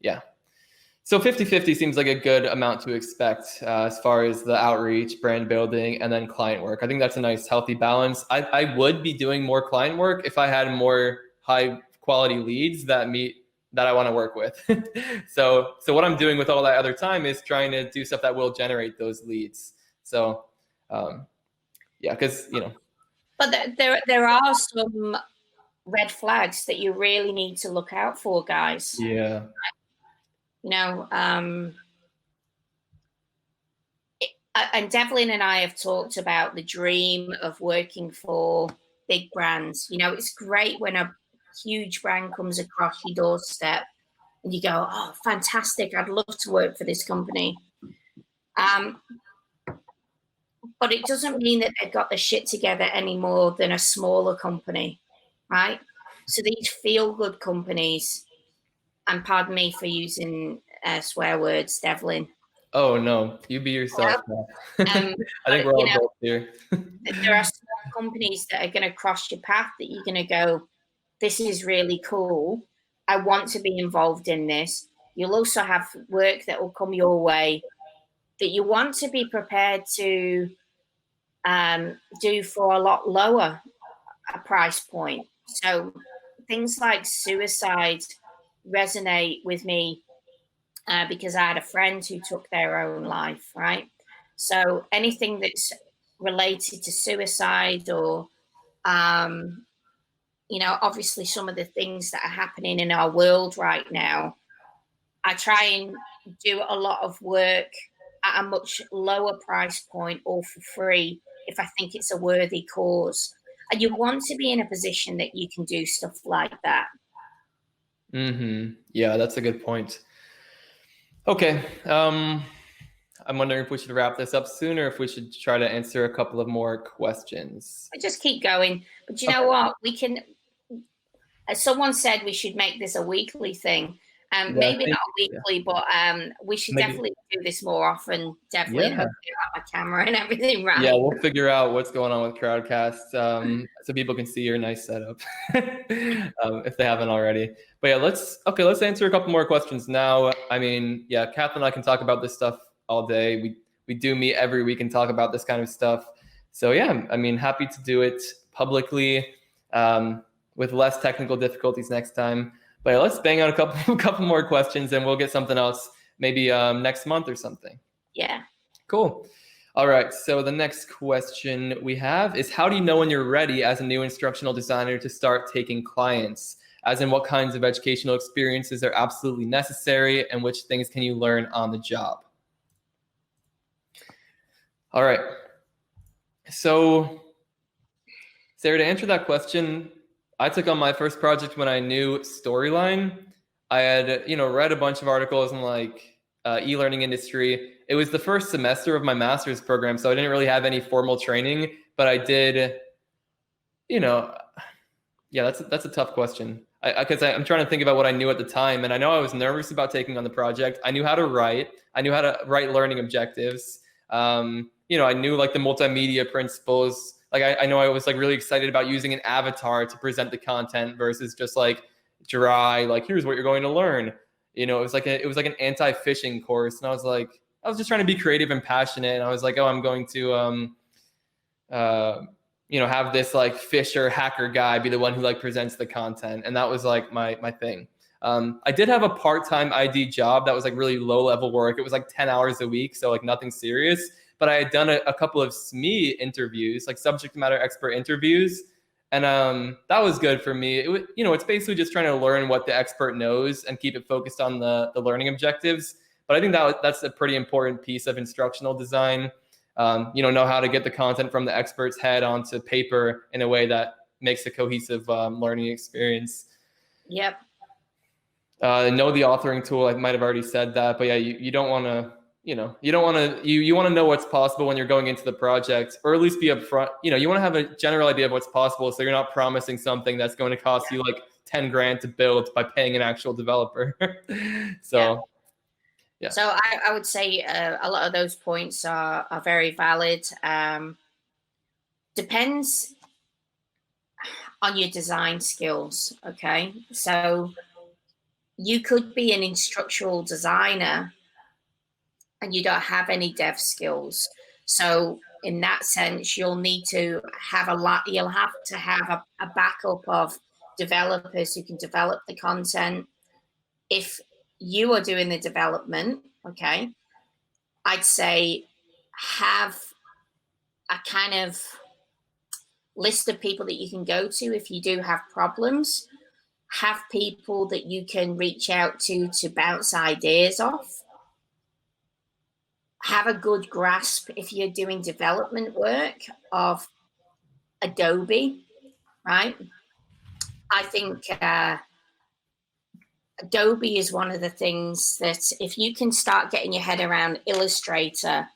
Yeah. So 50-50 seems like a good amount to expect as far as the outreach, brand building, and then client work. I think that's a nice, healthy balance. I would be doing more client work if I had more high quality leads that I want to work with. So what I'm doing with all that other time is trying to do stuff that will generate those leads. So yeah, because, you know. But there are some red flags that you really need to look out for, guys. Yeah. You know, and Devlin and I have talked about the dream of working for big brands. You know, it's great when a huge brand comes across your doorstep and you go, oh, fantastic, I'd love to work for this company. But it doesn't mean that they've got the shit together any more than a smaller company, right? So these feel-good companies, and pardon me for using swear words, Devlin. Oh, no, you be yourself. I think we're all both here. There are small companies that are going to cross your path that you're going to go, this is really cool. I want to be involved in this. You'll also have work that will come your way that you want to be prepared to do for a lot lower a price point. So things like suicide resonate with me because I had a friend who took their own life, right? So anything that's related to suicide or, you know, obviously some of the things that are happening in our world right now, I try and do a lot of work at a much lower price point or for free if I think it's a worthy cause. And you want to be in a position that you can do stuff like that. Mm-hmm. Yeah, that's a good point. Okay. I'm wondering if we should wrap this up soon or if we should try to answer a couple of more questions. I just keep going. But you know what? We can, as someone said, we should make this a weekly thing. Yeah, Maybe not weekly, but we should maybe. definitely do this more often. Devlin, Yeah. hopefully I have a camera and everything right. Yeah, we'll figure out what's going on with Crowdcast so people can see your nice setup if they haven't already. But yeah, let's answer a couple more questions now. I mean, yeah, Cath and I can talk about this stuff all day. We do meet every week and talk about this kind of stuff. So yeah, I mean, happy to do it publicly with less technical difficulties next time. But yeah, let's bang out a couple more questions and we'll get something else maybe next month or something. Yeah. Cool. All right, so the next question we have is, how do you know when you're ready as a new instructional designer to start taking clients? As in, what kinds of educational experiences are absolutely necessary and which things can you learn on the job? All right. So, Sarah, to answer that question, I took on my first project when I knew Storyline. I had, read a bunch of articles in e-learning industry. It was the first semester of my master's program, so I didn't really have any formal training, but I did, that's a tough question. Because I'm trying to think about what I knew at the time, and I know I was nervous about taking on the project. I knew how to write. I knew how to write learning objectives. I knew the multimedia principles. I know I was really excited about using an avatar to present the content versus just dry, here's what you're going to learn. It was like an anti-phishing course, and I was just trying to be creative and passionate. And I was like, oh, I'm going to have this Fisher hacker guy be the one who presents the content. And that was my thing. I did have a part-time ID job that was really low level work. It was 10 hours a week. So nothing serious, but I had done a couple of SME interviews, subject matter expert interviews. And that was good for me. It's basically just trying to learn what the expert knows and keep it focused on the learning objectives. But I think that's a pretty important piece of instructional design. Know how to get the content from the expert's head onto paper in a way that makes a cohesive learning experience. Yep. Know the authoring tool. I might have already said that, but yeah, you don't want to. You want to know what's possible when you're going into the project, or at least be upfront. You want to have a general idea of what's possible, so you're not promising something that's going to cost you $10,000 to build by paying an actual developer. So, yeah. So I would say a lot of those points are very valid. Depends on your design skills. Okay, so you could be an instructional designer and you don't have any dev skills. So in that sense, you'll need to have you'll have to have a backup of developers who can develop the content. If you are doing the development, okay, I'd say have a kind of list of people that you can go to if you do have problems. Have people that you can reach out to bounce ideas off. Have a good grasp, if you're doing development work, of Adobe, right? I think Adobe is one of the things that if you can start getting your head around Illustrator,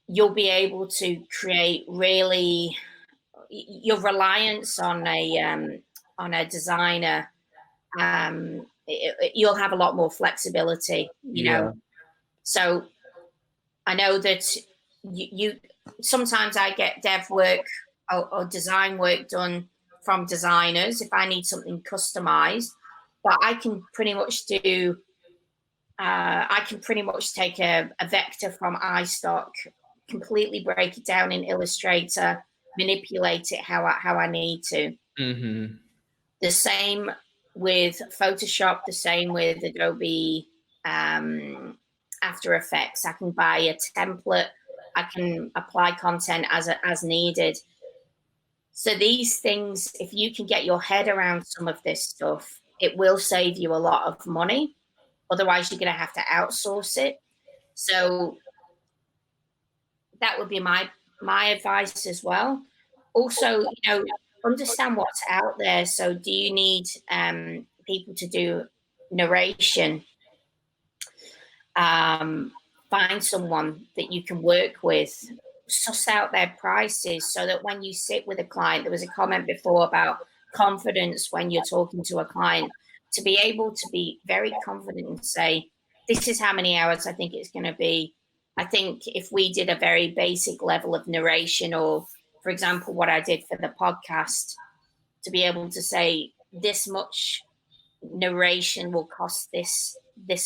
you'll be able to create really your reliance on a designer. You'll have a lot more flexibility, you know. So I know that you sometimes I get dev work or design work done from designers if I need something customized, but I can pretty much do, I can pretty much take a vector from iStock, completely break it down in Illustrator, manipulate it how I need to. Mm-hmm. The same with Photoshop, the same with Adobe After Effects. I can buy a template. I can apply content as needed. So these things, if you can get your head around some of this stuff, it will save you a lot of money. Otherwise, you're going to have to outsource it. So that would be my advice as well. Also, understand what's out there. So do you need people to do narration? Find someone that you can work with, suss out their prices so that when you sit with a client, there was a comment before about confidence when you're talking to a client, to be able to be very confident and say, this is how many hours I think it's going to be. I think if we did a very basic level of narration, or for example, what I did for the podcast, to be able to say this much narration will cost this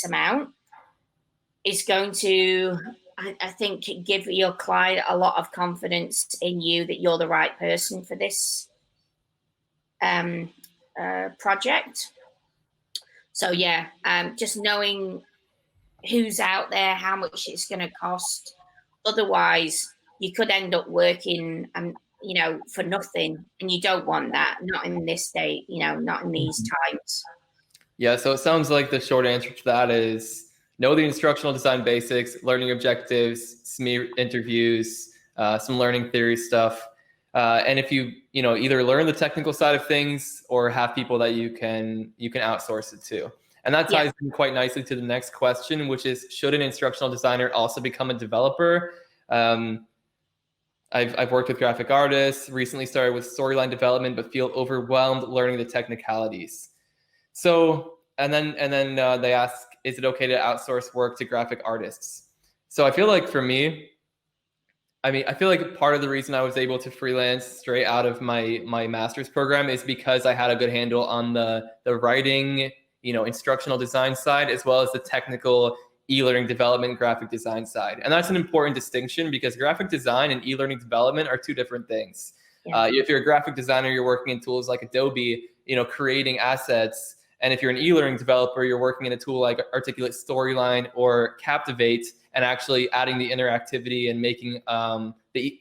amount, is going to, I think, give your client a lot of confidence in you that you're the right person for this project. So yeah, just knowing who's out there, how much it's going to cost. Otherwise, you could end up working, for nothing, and you don't want that. Not in this day, not in these times. Yeah. So it sounds like the short answer to that is know the instructional design basics, learning objectives, SME interviews, some learning theory stuff. And if you either learn the technical side of things or have people that you can outsource it to. And that ties in quite nicely to the next question, which is, should an instructional designer also become a developer? I've worked with graphic artists, recently started with storyline development, but feel overwhelmed learning the technicalities. So, and then they ask, is it okay to outsource work to graphic artists? So I feel like for me, I feel like part of the reason I was able to freelance straight out of my master's program is because I had a good handle on the writing, instructional design side, as well as the technical e-learning development, graphic design side. And that's an important distinction because graphic design and e-learning development are two different things. Yeah. If you're a graphic designer, you're working in tools like Adobe, creating assets. And if you're an e-learning developer, you're working in a tool like Articulate Storyline or Captivate, and actually adding the interactivity and making the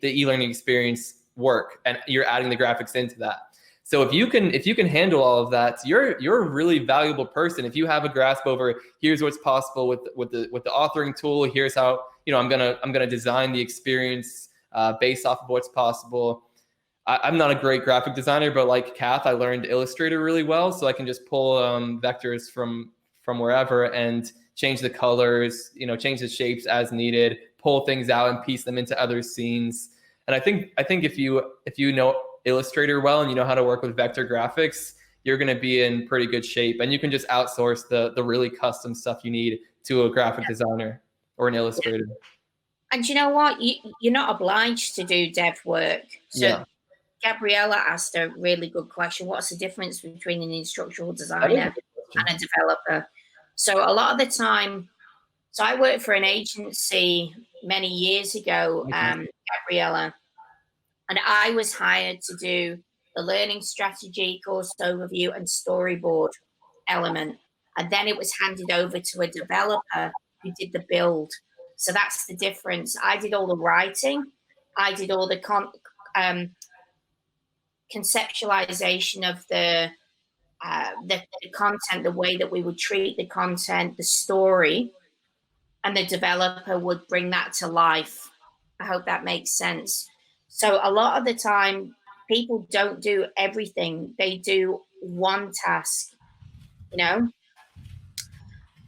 e-learning experience work. And you're adding the graphics into that. So if you can handle all of that, you're a really valuable person. If you have a grasp over, here's what's possible with the authoring tool, here's how I'm gonna design the experience based off of what's possible. I'm not a great graphic designer, but like Cath, I learned Illustrator really well, so I can just pull vectors from wherever and change the colors, change the shapes as needed, pull things out and piece them into other scenes. And I think if you know Illustrator well and you know how to work with vector graphics, you're going to be in pretty good shape, and you can just outsource the really custom stuff you need to a graphic designer or an illustrator. And you know what? You're not obliged to do dev work. So yeah. Gabriella asked a really good question. What's the difference between an instructional designer and a developer? So a lot of the time, so I worked for an agency many years ago, Gabriella, and I was hired to do the learning strategy, course overview, and storyboard element. And then it was handed over to a developer who did the build. So that's the difference. I did all the writing. I did all the conceptualization of the content, the way that we would treat the content, the story, and the developer would bring that to life. I hope that makes sense. So a lot of the time, people don't do everything. They do one task,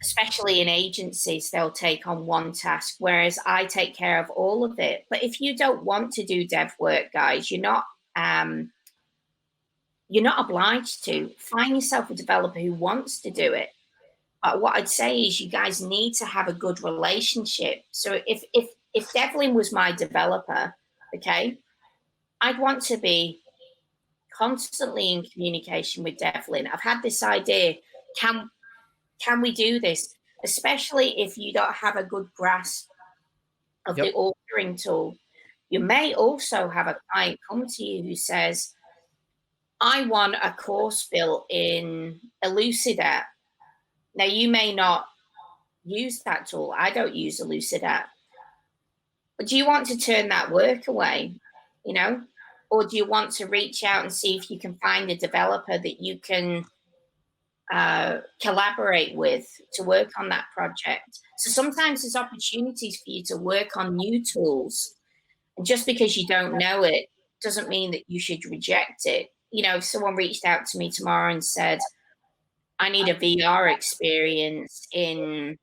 especially in agencies, they'll take on one task, whereas I take care of all of it. But if you don't want to do dev work, guys, you're not obliged to. Find yourself a developer who wants to do it. But what I'd say is you guys need to have a good relationship. So if Devlin was my developer, okay, I'd want to be constantly in communication with Devlin. I've had this idea. Can we do this? Especially if you don't have a good grasp of the authoring tool. You may also have a client come to you who says, I want a course built in Elucidate. Now, you may not use that tool. I don't use Elucidate. But do you want to turn that work away, Or do you want to reach out and see if you can find a developer that you can collaborate with to work on that project? So sometimes there's opportunities for you to work on new tools. And just because you don't know it doesn't mean that you should reject it. If someone reached out to me tomorrow and said, I need a VR experience in,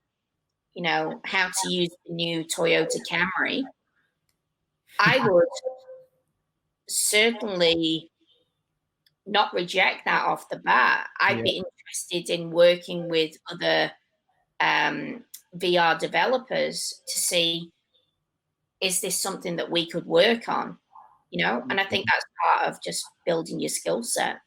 how to use the new Toyota Camry, I would certainly not reject that off the bat. I'd be interested in working with other VR developers to see, is this something that we could work on? You know, and I think that's part of just building your skill set.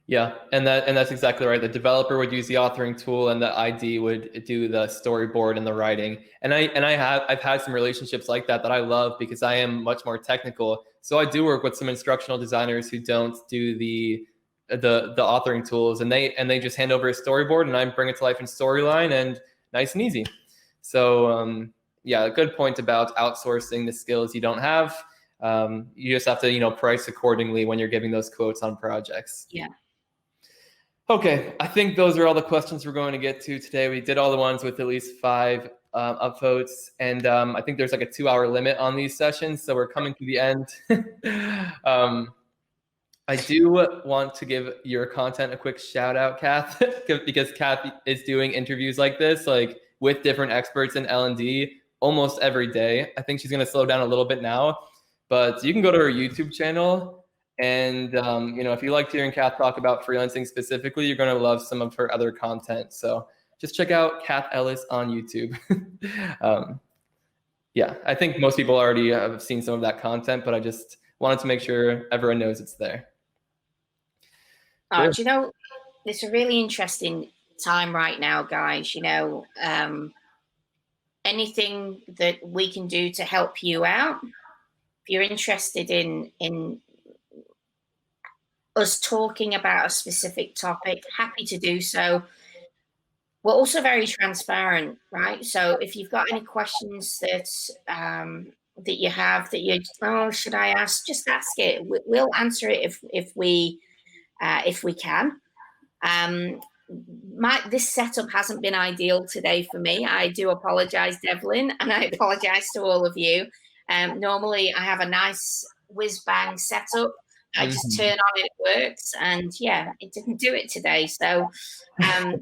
Yeah, and that's exactly right. The developer would use the authoring tool, and the ID would do the storyboard and the writing. And I've had some relationships like that I love, because I am much more technical. So I do work with some instructional designers who don't do the authoring tools, and they just hand over a storyboard, and I bring it to life in Storyline, and nice and easy. So yeah, a good point about outsourcing the skills you don't have. You just have to, price accordingly when you're giving those quotes on projects. Yeah. Okay, I think those are all the questions we're going to get to today. We did all the ones with at least 5 upvotes, and I think there's like a 2-hour limit on these sessions, so we're coming to the end. I do want to give your content a quick shout out, Cath, because Cath is doing interviews like this, like with different experts in L&D almost every day. I think she's going to slow down a little bit now, but you can go to her YouTube channel. And, if you liked hearing Cath talk about freelancing specifically, you're going to love some of her other content. So just check out Cath Ellis on YouTube. Yeah, I think most people already have seen some of that content, but I just wanted to make sure everyone knows it's there. Do you know, it's a really interesting time right now, guys. Anything that we can do to help you out, if you're interested in us talking about a specific topic, happy to do so. We're also very transparent, right? So if you've got any questions that you have that should I ask? Just ask it. We'll answer it if we can. This setup hasn't been ideal today for me. I do apologize, Devlin, and I apologize to all of you. Normally I have a nice whiz bang setup. I just turn on, it works, and yeah, it didn't do it today. So I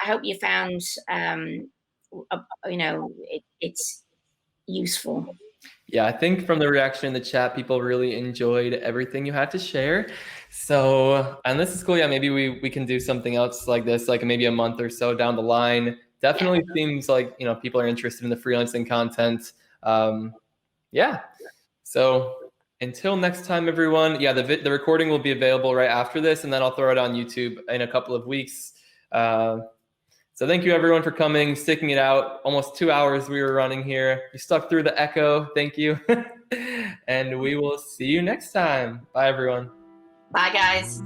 hope you found it's useful. Yeah, I think from the reaction in the chat, people really enjoyed everything you had to share. So, and this is cool. Yeah, maybe we can do something else like this, like maybe a month or so down the line. Definitely seems like, people are interested in the freelancing content. Yeah. So until next time, everyone. Yeah, the recording will be available right after this, and then I'll throw it on YouTube in a couple of weeks. So thank you, everyone, for coming, sticking it out. Almost 2 hours we were running here. You stuck through the echo. Thank you. And we will see you next time. Bye, everyone. Bye, guys.